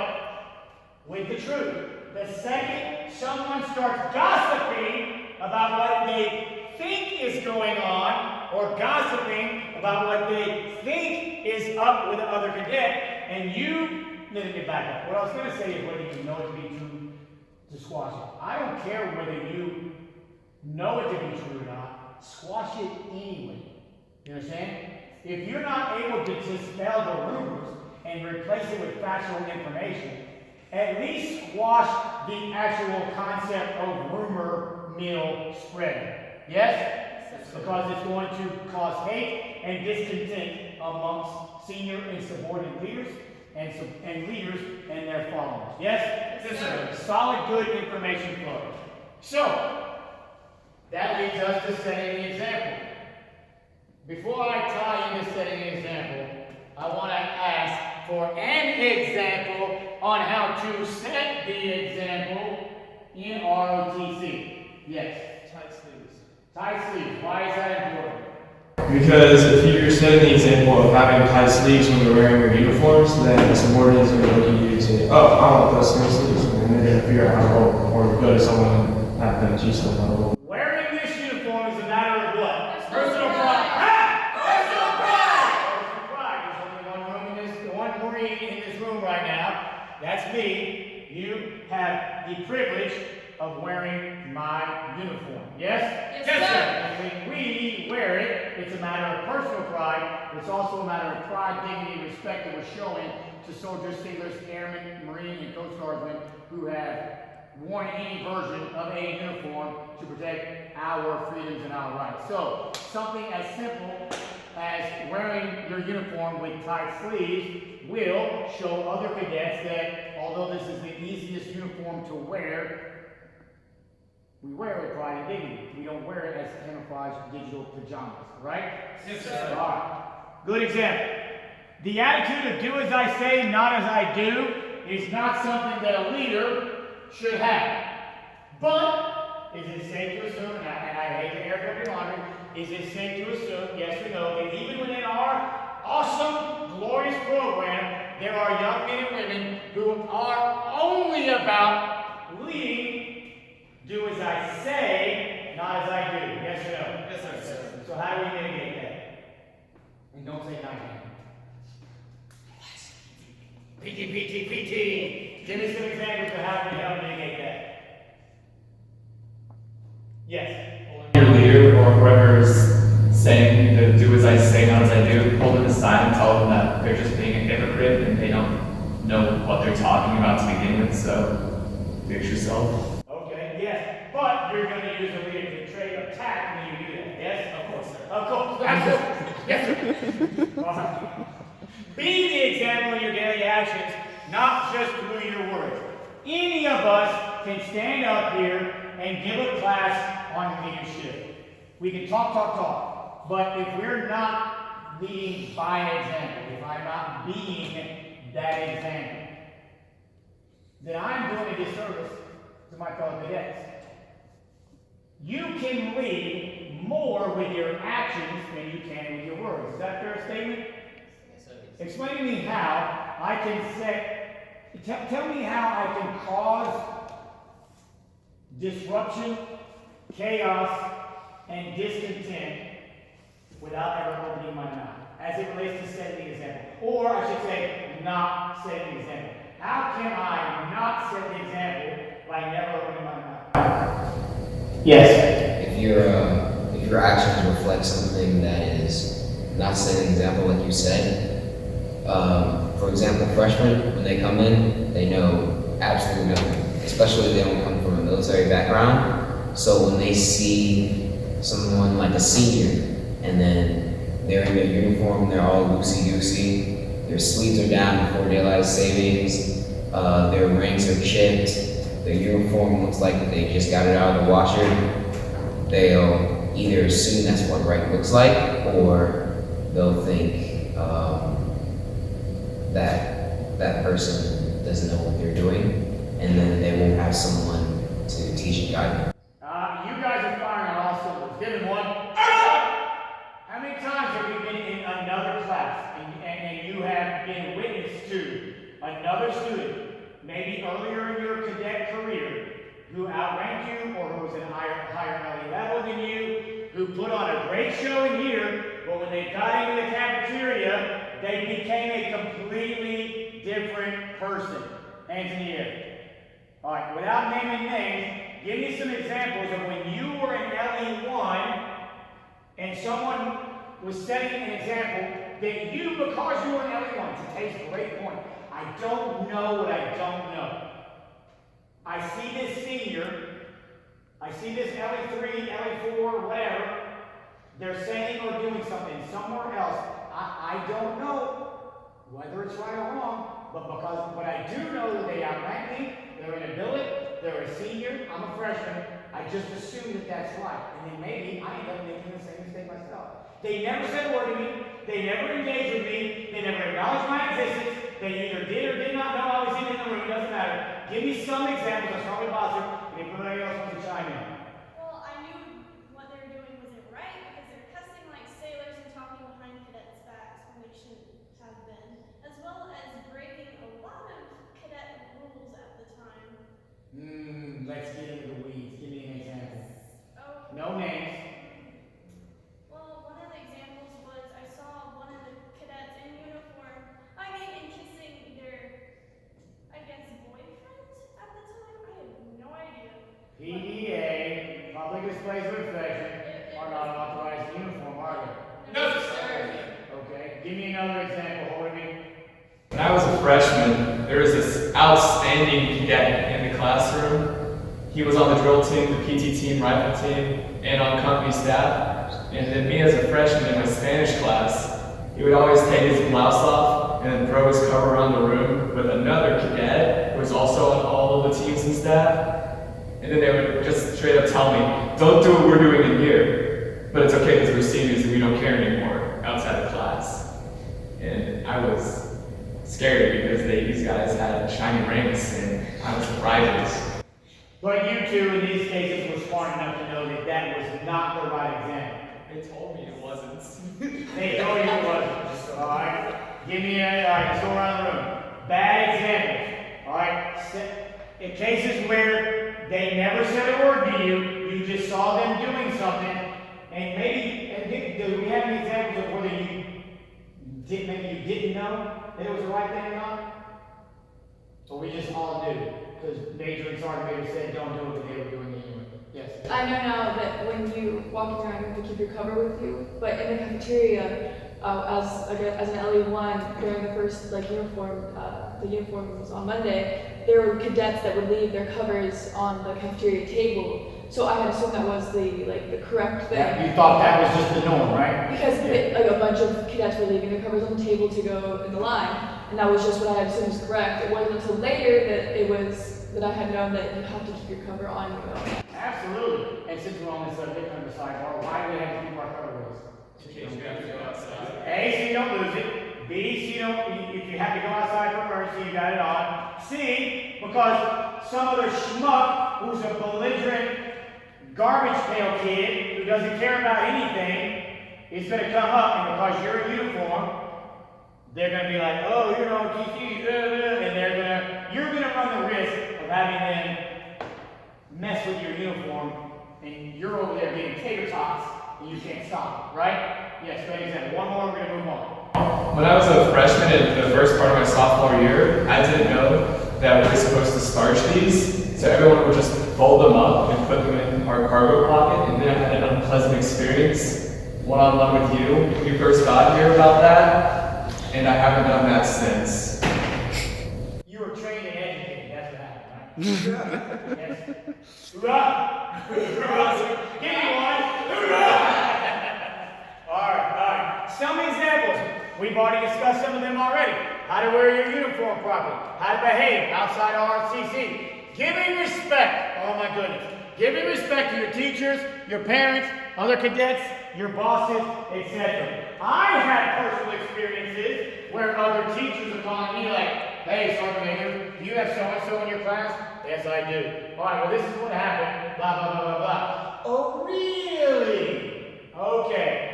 with the truth. The second someone starts gossiping about what they think is going on, or gossiping about what they think is up with the other cadet, and you, let me get back up. What I was going to say is whether you know it to be true to squash it. I don't care whether you know it to be true or not, squash it anyway. You understand? If you're not able to dispel the rumors and replace it with factual information, at least squash the actual concept of rumor mill spreading. Yes? Because it's going to cause hate and discontent amongst senior and subordinate leaders and leaders and their followers. Yes? Yes, sir. Solid, good information flow. So, that leads us to setting the example. Before I tie into setting an example, I want to ask for an example on how to set the example in ROTC. Yes? Tight sleeves. Tight sleeves. Why is that important? Because if you're setting the example of having tight sleeves when you're wearing your uniforms, then the subordinates are going to look at you and say, oh, I want those same sleeves. And they're going to figure out how to roll, or go to someone and have them teach them how to roll. Wearing this uniform is a matter of what? Personal pride. Personal pride. There's only one room in this, one Marine in this room right now. That's me. You have the privilege of wearing my uniform. Yes? Yes, sir. And when we wear it, it's a matter of personal pride, but it's also a matter of pride, dignity, and respect that we're showing to soldiers, sailors, airmen, Marine, and Coast Guardsmen who have worn any version of a uniform to protect our freedoms and our rights. So, something as simple as wearing your uniform with tight sleeves will show other cadets that although this is the easiest uniform to wear, we wear it with pride and dignity. We don't wear it as camouflage digital pajamas, right? Yes, sir. All right. Good example. The attitude of do as I say, not as I do is not something that a leader should have. But is it safe to assume, and I hate to air up your laundry, is it safe to assume, yes or no, that even within our awesome, glorious program, there are young men and women who are only about leading, do as I say, not as I do. Yes or no? Yes, sir. So how do we mitigate that? And don't say not yet. PT. Give me some examples of how we help mitigate that. Yes. Your leader or whoever is saying to do as I say, not as I do, pull them aside and tell them that they're just being a hypocrite and they don't know what they're talking about to begin with, so fix yourself. Okay, yes. But you're going to use a leader to trade attack when you do that. Yes? Of course, sir. Of course. Absolutely. Yes, sir. All right. Be the example in your daily actions, not just through your words. Any of us can stand up here and give a class on leadership. We can talk, but if we're not leading by example, if I'm not being that example, then I'm doing a disservice to my fellow cadets. You can lead more with your actions than you can with your words. Is that a fair statement? Explain to me how I can tell me how I can cause disruption, chaos, and discontent without ever opening my mouth, as it relates to setting the example. Or I should say, not setting the example. How can I not set the example by never opening my mouth? Yes. If your actions reflect something that is not setting an example, like you said, for example, freshmen, when they come in, they know absolutely nothing, especially if they don't come from a military background. So when they see someone like a senior, and then they're in their uniform, they're all loosey-goosey, their sleeves are down before daylight savings, their rings are chipped, their uniform looks like they just got it out of the washer, they'll either assume that's what right looks like, or they'll think that person doesn't know what they're doing, and then they won't have someone to teach and guide them. You guys are firing on all cylinders. Give me one. How many times have we been in another class and you have been witness to another student, maybe earlier in your cadet career, who outranked you or who was in a higher LE level than you, who put on a great show in here, but when they got into the cafeteria, they became a completely different person. Hands in the air. All right, without naming names, give me some examples of when you were in LE1 and someone was setting an example that you, because you were in LE1, today's a great point. I don't know what I don't know. I see this senior, I see this LE3, LE4, whatever. They're saying or doing something somewhere else. I don't know whether it's right or wrong, but I do know that they outrank me, they're in ability, they're a senior, I'm a freshman. I just assume that that's right. And then maybe I end up making the same mistake myself. They never said a word to me, they never engaged with me, they never acknowledged my existence, they either did or did not know I was in the room, it doesn't matter. Give me some examples, I strongly positive, and if anybody else wants to chime in. Well, I knew what they were doing wasn't right because they're cussing like sailors and talking behind cadets' backs when they shouldn't have been, as well as breaking a lot of cadet rules at the time. Let's get into the weeds. Give me an example. Oh. No names. Well, one of the examples was I saw one of the cadets in uniform, and kissing their, I guess, boyfriend at the time? I have no idea. PDA, public displays of affection, are not authorized in uniform, are they? No, sir. Okay, give me another example, Horby. When I was a freshman, there was this outstanding cadet in the classroom. He was on the drill team, the PT team, rifle team, and on company staff. And then me as a freshman in my Spanish class, he would always take his blouse off and then throw his cover around the room with another cadet who was also on all of the teams and staff. And then they would just straight up tell me, don't do what we're doing in here. But it's okay because we're seniors and we don't care anymore outside of class. And I was scared because these guys had shiny rings and I was rivals. But you two in these cases were smart enough to know that that was not the right example. They told me it wasn't. They told you it wasn't. Alright? Give me alright, let's go around the room. Bad examples. Alright? In cases where they never said a word to you, you just saw them doing something, and do we have any examples of whether maybe you didn't know that it was the right thing or not? Or we just all knew? Because Major and Sergeant Major said don't do it, but they were doing it anyway. Yes? I know now that when you walk around, you have to keep your cover with you, but in the cafeteria, as an LE1 during the first uniform, the uniform was on Monday. There were cadets that would leave their covers on the cafeteria table, so I had assumed that was the correct thing. Yeah, you thought that was just the norm, right? Because a bunch of cadets were leaving their covers on the table to go in the line, and that was just what I had assumed was correct. It wasn't until later that I had known that you have to keep your cover on you. Absolutely. And since we're on this subject on the sidebar, why do we have to keep our cover with us? A, so you don't lose it. B, so if you have to go outside for emergency, you got it on. C, because some other schmuck who's a belligerent garbage pail kid who doesn't care about anything is going to come up, and because you're in uniform, they're going to be like, oh, you're on TC, and you're going to run the risk of having them mess with your uniform, and you're over there being tater tots, and you can't stop, right? Yes, go ahead. One more, we're going to move on. When I was a freshman in the first part of my sophomore year, I didn't know that we were supposed to starch these, so everyone would just fold them up and put them in our cargo pocket, and then I had an unpleasant experience one-on-one with you when you first got here about that, and I haven't done that since. You were trained and educated, that's what happened, right? Yes. Hoorah! Hoorah! Give me one! Hoorah! Alright. Some examples. We've already discussed some of them already. How to wear your uniform properly. How to behave outside RCC. Giving respect. Oh my goodness. Giving respect to your teachers, your parents, other cadets, your bosses, etc. I had personal experiences where other teachers are calling me like, hey, Sergeant Major, do you have so-and-so in your class? Yes, I do. All right, well, this is what happened. Blah, blah, blah, blah, blah. Oh, really? Okay.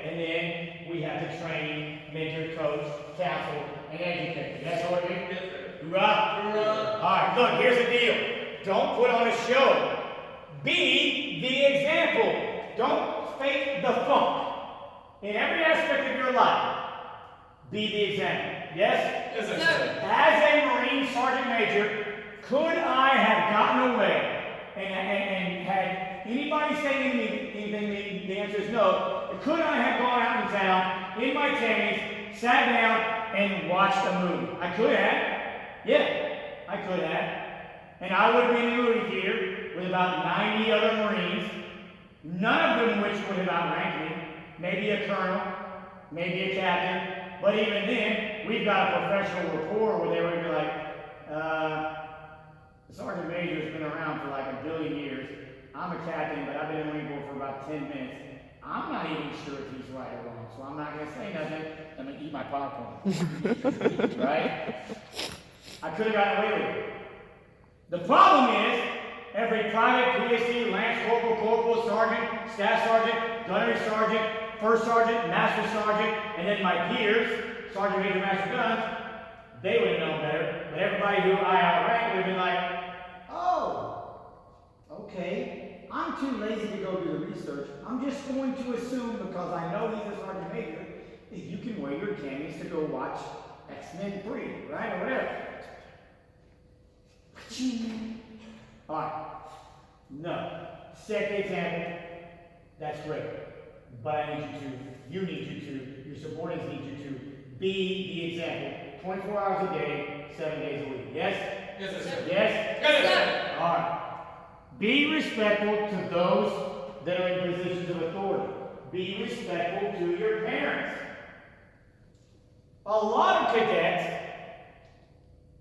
And then we have to train, mentor, coach, counsel, and educate. That's what we do. Hoorah! All right, look, here's the deal. Don't put on a show. Be the example. Don't fake the funk. In every aspect of your life, be the example. Yes? Yes, sir. As a Marine Sergeant Major, could I have gotten away and had anybody say anything, the answer is no. Could I have gone out in town in my 20s, sat down, and watched a movie. I could have. Yeah, I could have. And I would be in the movie theater with about 90 other Marines, none of them which would have outranked me. Maybe a colonel, maybe a captain. But even then, we've got a professional rapport where they would be like, the Sergeant Major has been around for like a billion years. I'm a captain, but I've been in the Marine Corps for about 10 minutes. I'm not even sure if he's right or wrong, so I'm not going to say nothing. I'm going to eat my popcorn. Right? I could have gotten away with it. The problem is, every private, PSC, lance corporal, corporal, sergeant, staff sergeant, gunnery sergeant, first sergeant, master sergeant, and then my peers, sergeant major, master guns, they would have known better. But everybody who I outranked would have been like, oh, okay, I'm too lazy to go do the research. I'm just going to assume, because I know he's a sergeant major, that you can wear your camis to go watch X-Men 3, right, or whatever. Alright, no. Set the example, that's great. But I need you to, your subordinates need you to be the example. 24 hours a day, 7 days a week. Yes? Yes, sir. Yes? Yes, sir. Alright. Be respectful to those that are in positions of authority. Be respectful to your parents. A lot of cadets,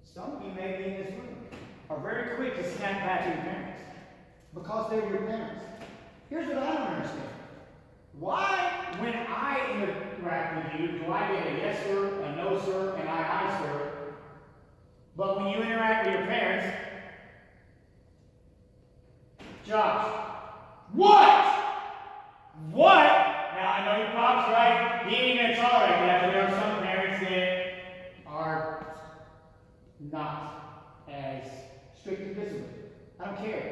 some of you may be in this room, are very quick to snap back to your parents because they're your parents. Here's what I don't understand. Why, when I interact with you, do I get a yes sir, a no sir, and aye sir? But when you interact with your parents, Josh, what? What? Now I know your pop's right. He ain't gonna tolerate that, but there are some parents that are not as strict and disciplined. I don't care.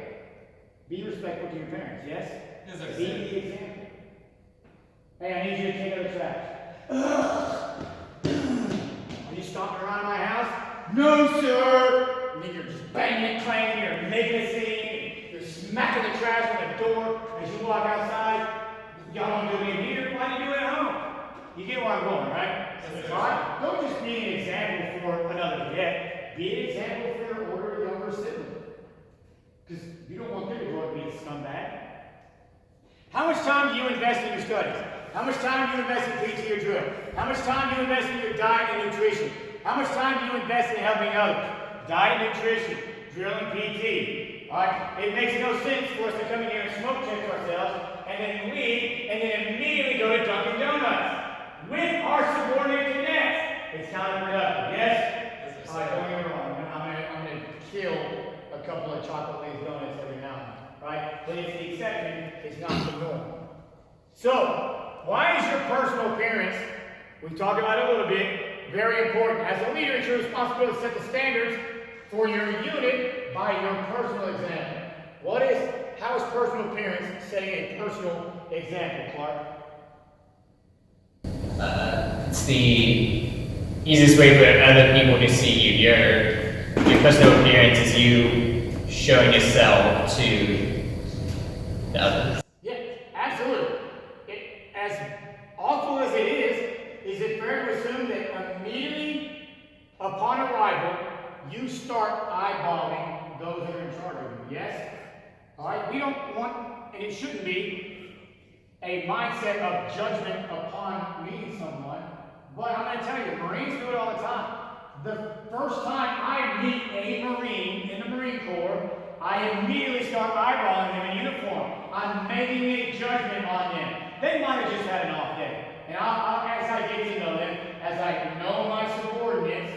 Be respectful to your parents, yes? Yes, sir. Be the example. Hey, I need you to take out the trash. Ugh. Are you stomping around my house? No, sir! And then you're just banging and clanging, you're making a scene, you're smacking the trash on the door as you walk outside. Y'all don't do it in here, why do you do it at home? You get where I'm going, right? Yes, sir. All right? Don't just be an example for another cadet. Be an example for your older, younger sibling. Because you don't want them to grow up being a scumbag. How much time do you invest in your studies? How much time do you invest in PT or drill? How much time do you invest in your diet and nutrition? How much time do you invest in helping others? Diet, nutrition, drill, and PT. Alright? It makes no sense for us to come in here and smoke check ourselves and then leave and then immediately go to Dunkin' Donuts with our subordinate cadets. It's counterproductive, yes? Alright, don't get me wrong. I'm going to kill a couple of chocolate-glazed donuts every now and then. Right? But it's the exception, it's not the norm. So, why is your personal appearance, we talked about it a little bit, very important? As a leader, it's your responsibility to set the standards for your unit by your personal example. How is personal appearance setting a personal example, Clark? It's the easiest way for other people to see you. Your personal appearance is you showing yourself to the others. Yeah, absolutely. As awful as it is it fair to assume that immediately upon arrival, you start eyeballing those that are in charge of you? Yes? Alright, we don't want, and it shouldn't be, a mindset of judgment upon meeting someone, but I'm going to tell you, Marines do it all the time. The first time I meet a Marine in the Marine Corps, I immediately start eyeballing them in uniform. I'm making a judgment on them. They might have just had an off day. And as I get to know them, as I know my subordinates,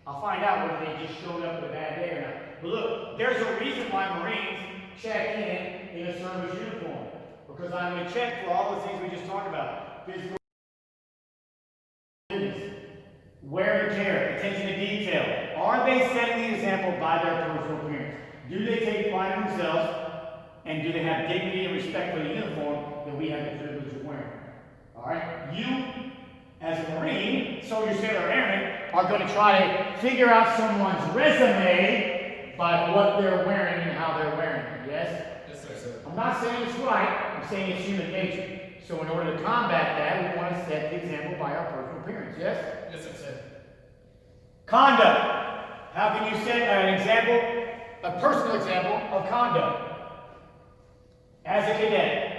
I'll find out whether they just showed up with a bad day or not. But look, there's a reason why Marines check in a service uniform. Because I'm going to check for all the things we just talked about. Physical fitness, wear and tear, attention to detail. Are they setting the example by their personal appearance? Do they take pride in themselves? And do they have dignity and respect for the uniform that we have the privilege of wearing? Alright? You, as a Marine, soldier, sailor, airman, are going to try to figure out someone's resume by what they're wearing and how they're wearing it. Yes? Yes, sir. I'm I'm not saying it's right, I'm saying it's human nature. So in order to combat that, we want to set the example by our personal appearance, yes? Yes, sir. Conduct. How can you set an example, a personal example of conduct? As a cadet,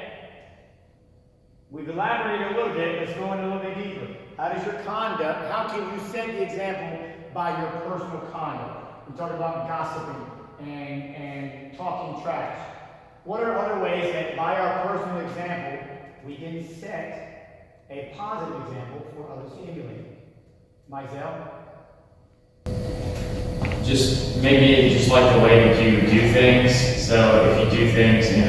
we've elaborated a little bit, let's go in a little bit deeper. How does your conduct, how can you set the example by your personal conduct? We talk about gossiping and talking trash. What are other ways that by our personal example, we can set a positive example for others to emulate? Mizell? Just maybe just like the way that you do things. So if you do things in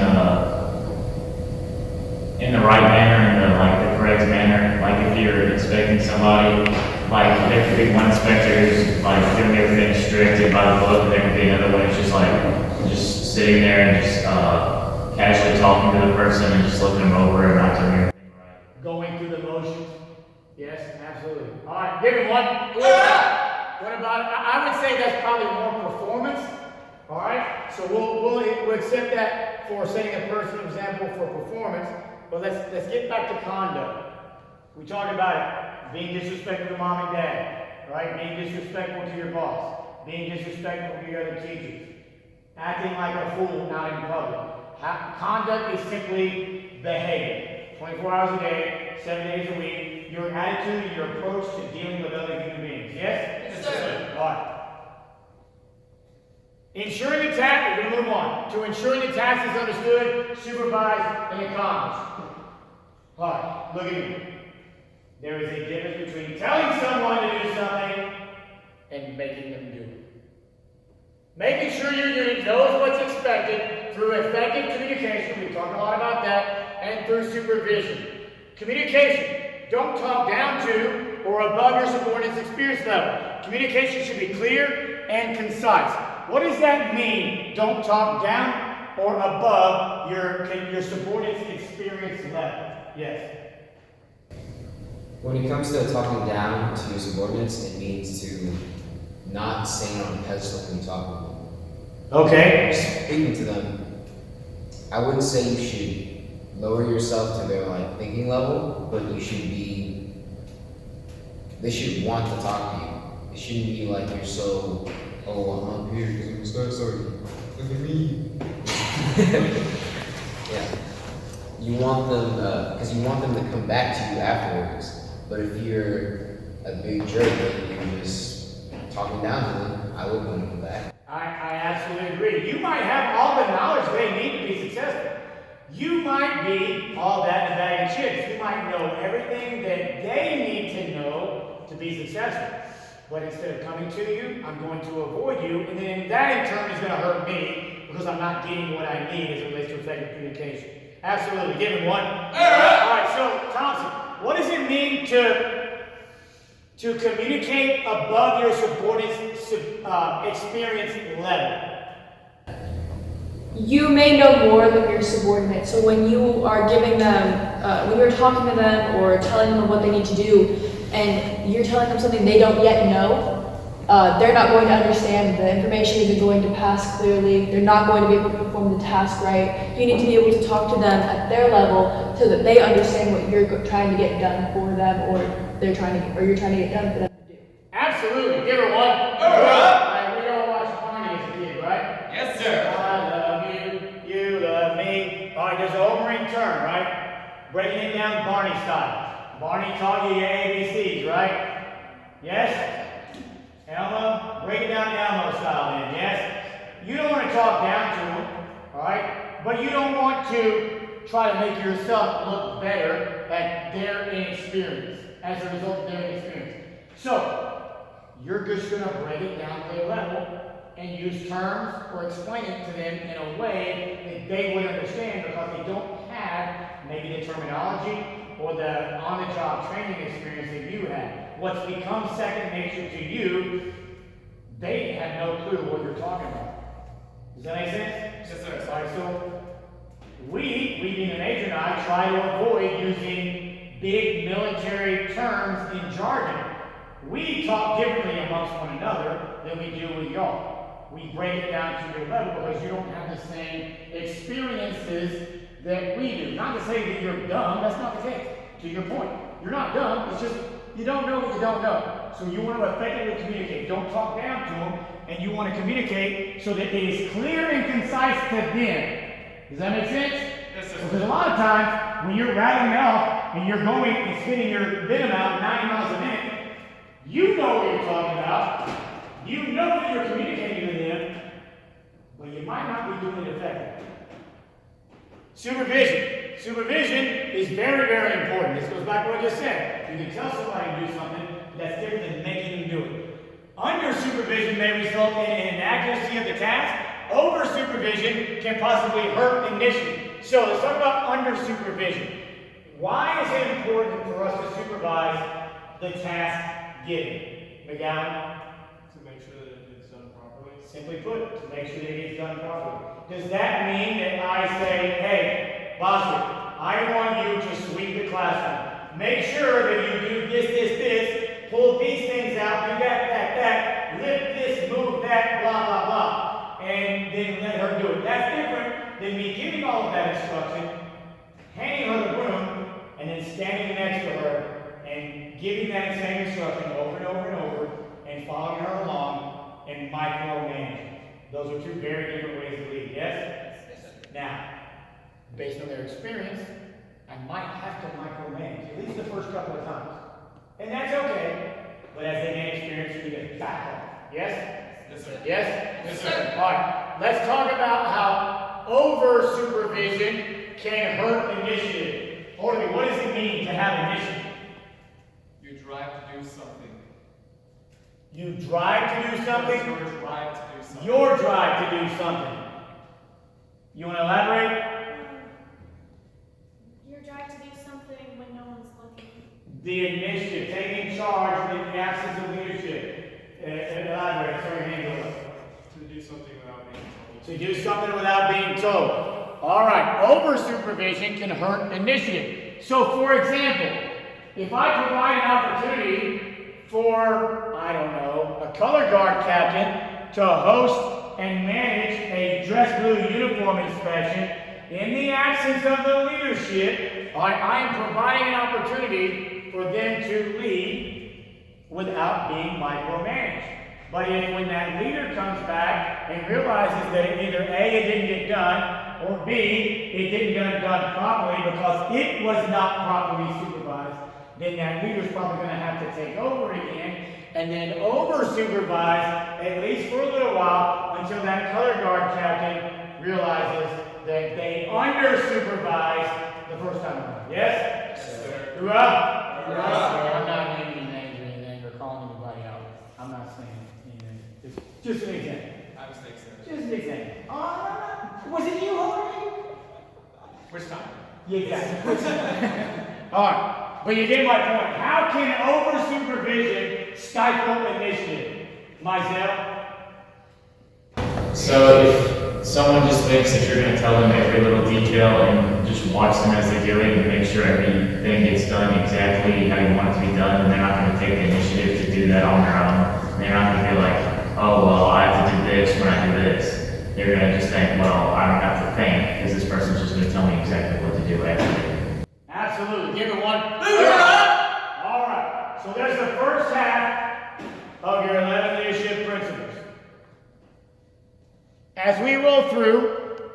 the right manner, in the correct manner, like if you're inspecting somebody, like there could be one inspector who's like doing everything strict by the book, and there could be another one who's just sitting there and just casually talking to the person and just looking them over and not doing everything right. Going through the motions? Yes, absolutely. All right, give him one. What about, I would say that's probably more performance. All right, so we'll accept that for setting a personal example for performance. But let's get back to conduct. We talked about it, being disrespectful to mom and dad, right? Being disrespectful to your boss, being disrespectful to your other teachers, acting like a fool out in public. Conduct is simply behavior. 24 hours a day, 7 days a week, your attitude and your approach to dealing with other human beings. Yes? Yes, sir. All right. Ensuring the task, we're going to move on. To ensuring the task is understood, supervised, and accomplished. All right, look at me. There is a difference between telling someone to do something and making them do it. Making sure your unit knows what's expected through effective communication, we talked a lot about that, and through supervision. Communication. Don't talk down to or above your subordinate's experience level. Communication should be clear and concise. What does that mean? Don't talk down or above your subordinate's experience level. Yes. When it comes to talking down to your subordinates, it means to not stand on a pedestal when you talk to them. Okay. Speaking to them, I wouldn't say you should lower yourself to their thinking level, but they should want to talk to you. It shouldn't be like you're so, oh, I'm up here because I'm a star sergeant. Look at me. Yeah. You want them, because you want them to come back to you afterwards. But if you're a big jerk and you're just talking down to them, I wouldn't want to come back. I absolutely agree. You might have all the knowledge they need to be successful. You might be all that in a bag of chips. You might know everything that they need to know to be successful. But instead of coming to you, I'm going to avoid you, and then that in turn is going to hurt me because I'm not getting what I need as it relates to effective communication. Absolutely. Give him one. All right, so Thompson, what does it mean to communicate above your subordinate's experience level? You may know more than your subordinate, so when you are giving them, when you're talking to them or telling them what they need to do, and you're telling them something they don't yet know, they're not going to understand. The information isn't going to pass clearly. They're not going to be able to perform the task right. You need to be able to talk to them at their level so that they understand what you're trying to get done for them, or you're trying to get done for them to do. Absolutely. Give her one. Right, we all watched Barney as a kid, right? Yes, sir. I love you. You love me. All right, there's an overring term, right? Breaking it down Barney style. Barney taught you your ABCs, right? Yes? Elmo, break it down Elmo style then, yes? You don't want to talk down to them, all right? But you don't want to try to make yourself look better at their inexperience, as a result of their inexperience. So, you're just going to break it down to their level and use terms or explain it to them in a way that they would understand because they don't have maybe the terminology or the on-the-job training experience that you have. What's become second nature to you, they have no clue what you're talking about. Does that make sense? Yes, sir. All right, so we being an agent, I try to avoid using big military terms in jargon. We talk differently amongst one another than we do with y'all. we break it down to your level because you don't have the same experiences that we do. Not to say that you're dumb, that's not the case. To your point, you're not dumb, it's just you don't know what you don't know. So you want to effectively communicate. Don't talk down to them, and you want to communicate so that it is clear and concise to them. Does that make sense? Yes, sir. Because a lot of times, when you're rattling it off and you're going and spitting your venom out 90 miles a minute, you know what you're talking about. You know that you're communicating with them, but you might not be doing it effectively. Supervision. Supervision is very, very important. This goes back to what I just said. You can tell somebody to do something, but that's different than making them do it. Under supervision may result in an inaccuracy of the task. Over supervision can possibly hurt initiative. So let's talk about under supervision. Why is it important for us to supervise the task given? McGowan? To make sure that it gets done properly. Simply put, to make sure that it gets done properly. Does that mean that I say, hey, Boston, I want you to sweep the classroom. Make sure that you do this, pull these things out, do that, lift this, move that, blah, blah, blah. And then let her do it. That's different than me giving all of that instruction, handing her the broom, and then standing next to her and giving that same instruction over and over and over, and following her along and micromanaging. Those are two very different ways to lead, yes? Yes, sir. Now, based on their experience, I might have to micromanage, at least the first couple of times. And that's okay, but as they gain experience, you get back off. Yes? Yes, sir. Yes? Yes, sir. All right, let's talk about how over supervision can hurt initiative. Orderly, what does it mean to have initiative? You drive to do something. You drive to do something? Your drive to do something. Your drive to do something. You want to elaborate? Your drive to do something when no one's looking. The initiative, taking charge in the absence of leadership. Elaborate, sorry, hand over. To do something without being told. To do something without being told. All right, over supervision can hurt initiative. So, for example, if I provide an opportunity for, I don't know, a color guard captain to host and manage a dress blue uniform inspection in the absence of the leadership, I am providing an opportunity for them to lead without being micromanaged. But if when that leader comes back and realizes that either A, it didn't get done, or B, it didn't get done properly because it was not properly supervised, then that leader's probably going to have to take over again and then over-supervise, at least for a little while, until that color guard captain realizes that they under-supervised the first time around. Yes? Yes, sir. Throughout? Throughout. I'm not naming names or anything or calling anybody out. I'm not saying anything. It's just an example. I mistake, sir. Just an example. Was it you, Jorge? Which time? Yeah, exactly. All right. But you get my point. How can over-supervision stifle initiative? Mizell? So if someone just thinks that you're going to tell them every little detail and just watch them as they do it and make sure everything gets done exactly how you want it to be done, then they're not going to take the initiative to do that on their own. And they're not going to be like, oh, well, I have to do this when I do this. They're going to just think, well, I don't have to think because this person's just going to tell me exactly what to do after. Absolutely. Give it one. All right. So there's the first half of your 11 leadership principles. As we roll through,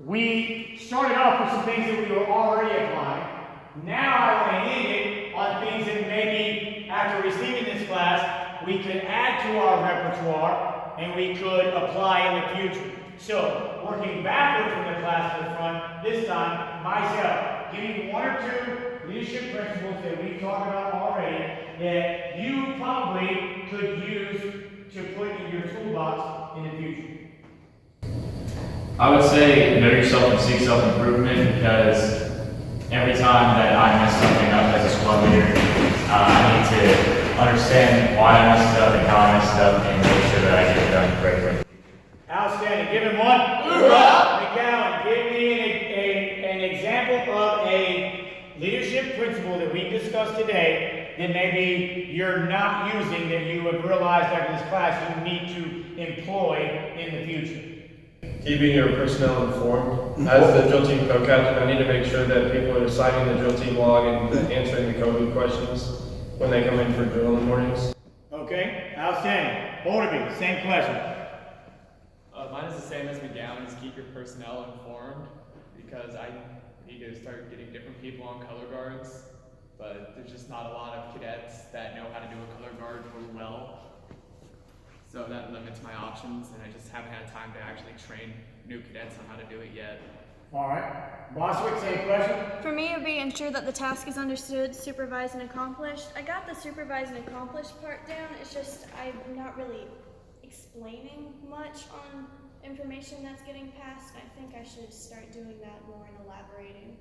we started off with some things that we were already applying. Now I want to end it on things that maybe after receiving this class, we could add to our repertoire and we could apply in the future. So, working backward from the class to the front, this time, myself, give me one or two leadership principles that we've talked about already that you probably could use to put in your toolbox in the future. I would say know yourself and seek self-improvement because every time that I mess something up as a squad leader, I need to understand why I messed it up and how I messed it up and make sure that I get it done correctly. Outstanding. Give him one. McGowan, give me an example of a leadership principle that we discussed today then maybe you're not using that you have realized after this class you need to employ in the future. Keeping your personnel informed. As the drill team co-captain, I need to make sure that people are signing the drill team log and answering the COVID questions when they come in for drill in the mornings. Okay, outstanding. Olderby, same question. Mine is the same as McGowan's, keep your personnel informed, because I need to start getting different people on color guards, but there's just not a lot of cadets that know how to do a color guard well. So that limits my options, and I just haven't had time to actually train new cadets on how to do it yet. All right. Boswick, same question. For me, it would be ensure that the task is understood, supervised, and accomplished. I got the supervised and accomplished part down. It's just I'm not really explaining much on information that's getting passed. I think I should start doing that more and elaborating.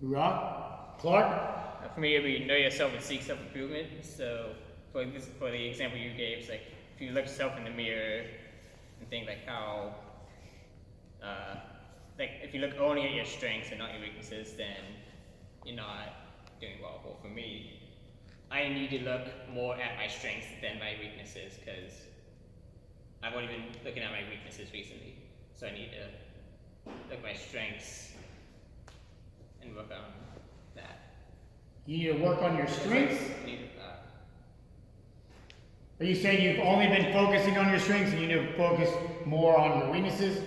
Rob? Clark? For me, it would be know yourself and seek self-improvement. So for the example you gave, it's like if you look yourself in the mirror and think like how, like if you look only at your strengths and not your weaknesses, then you're not doing well. But for me, I need to look more at my strengths than my weaknesses, because I've only been looking at my weaknesses recently. So I need to look at my strengths and work on that. You need to work on your strengths? I need to, Are you saying you've only been focusing on your strengths and you need to focus more on your weaknesses?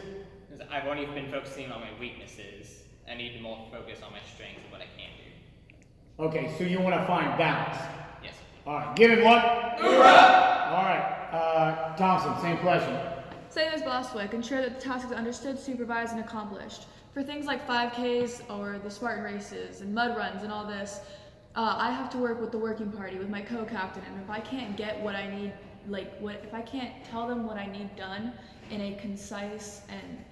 I've only been focusing on my weaknesses. I need to more focus on my strengths and what I can do. Okay, so you want to find balance. Yes. All right, give it what? Hoorah! All right, Thompson, same question. Same as Boswick, ensure that the task is understood, supervised, and accomplished. For things like 5Ks or the Spartan races and mud runs and all this, I have to work with the working party, with my co-captain, and if I can't get what I need, if I can't tell them what I need done in a concise and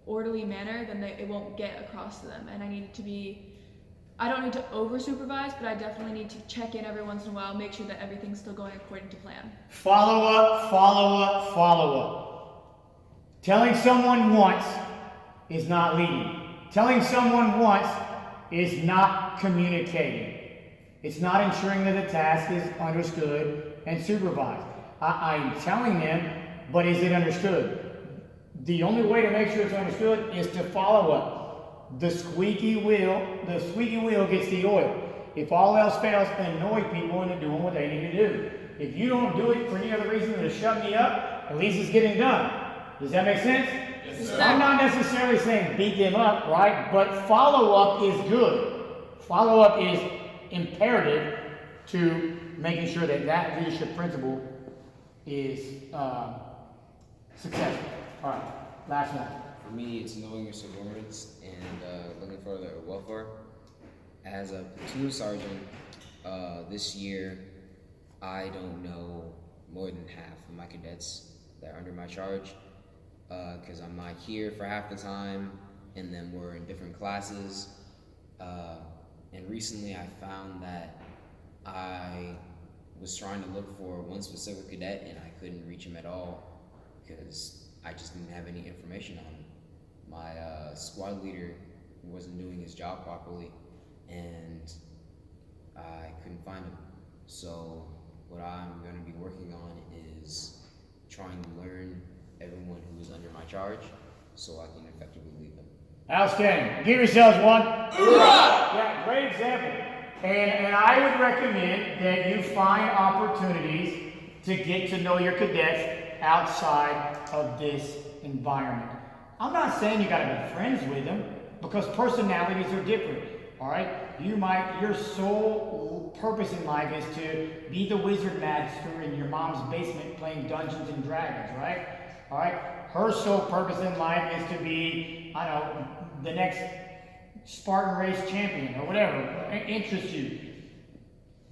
orderly manner, then it won't get across to them. And I don't need to over-supervise, but I definitely need to check in every once in a while, make sure that everything's still going according to plan. Follow up, follow up, follow up. Telling someone once is not leading. Telling someone once is not communicating. It's not ensuring that the task is understood and supervised. I'm telling them, but is it understood? The only way to make sure it's understood is to follow up. The squeaky wheel gets the oil. If all else fails, annoy people into doing what they need to do. If you don't do it for any other reason than to shut me up, at least it's getting done. Does that make sense? Yes, sir. I'm not necessarily saying beat them up, right? But follow-up is good. Follow-up is imperative to making sure that leadership principle is successful. All right, last one. For me, it's knowing your subordinates and looking for their welfare. As a platoon sergeant, this year, I don't know more than half of my cadets that are under my charge, because I'm not here for half the time, and then we're in different classes. And recently I found that I was trying to look for one specific cadet and I couldn't reach him at all because I just didn't have any information on him. My squad leader wasn't doing his job properly and I couldn't find him. So what I'm going to be working on is trying to learn everyone who is under my charge so I can effectively lead them. Outstanding. Give yourselves one. Hoorah! Yeah, great example. And I would recommend that you find opportunities to get to know your cadets outside of this environment. I'm not saying you got to be friends with them because personalities are different. All right, your sole purpose in life is to be the wizard master in your mom's basement playing Dungeons and Dragons, right? All right, her sole purpose in life is to be, I don't know, the next Spartan race champion or whatever interests you.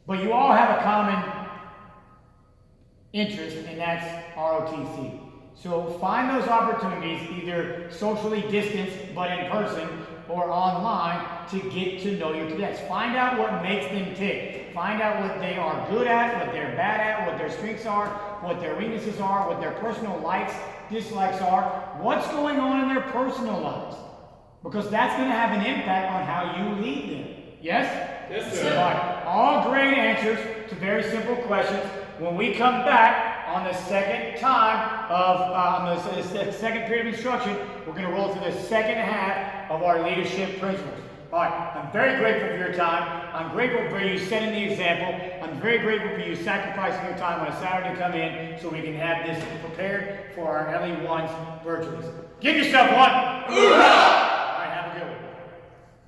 But you all have a common interest, and that's ROTC. So find those opportunities, either socially distanced but in person or online, to get to know your cadets. Find out what makes them tick. Find out what they are good at, what they're bad at, what their strengths are, what their weaknesses are, what their personal likes, dislikes are, what's going on in their personal lives. Because that's going to have an impact on how you lead them. Yes? Yes, sir. All right. All great answers. to very simple questions. When we come back on the second time of, on the second period of instruction, we're going to roll through the second half of our leadership principles. All right, I'm very grateful for your time. I'm grateful for you setting the example. I'm very grateful for you sacrificing your time on a Saturday to come in so we can have this prepared for our LE1s virtually. Give yourself one. Hoorah!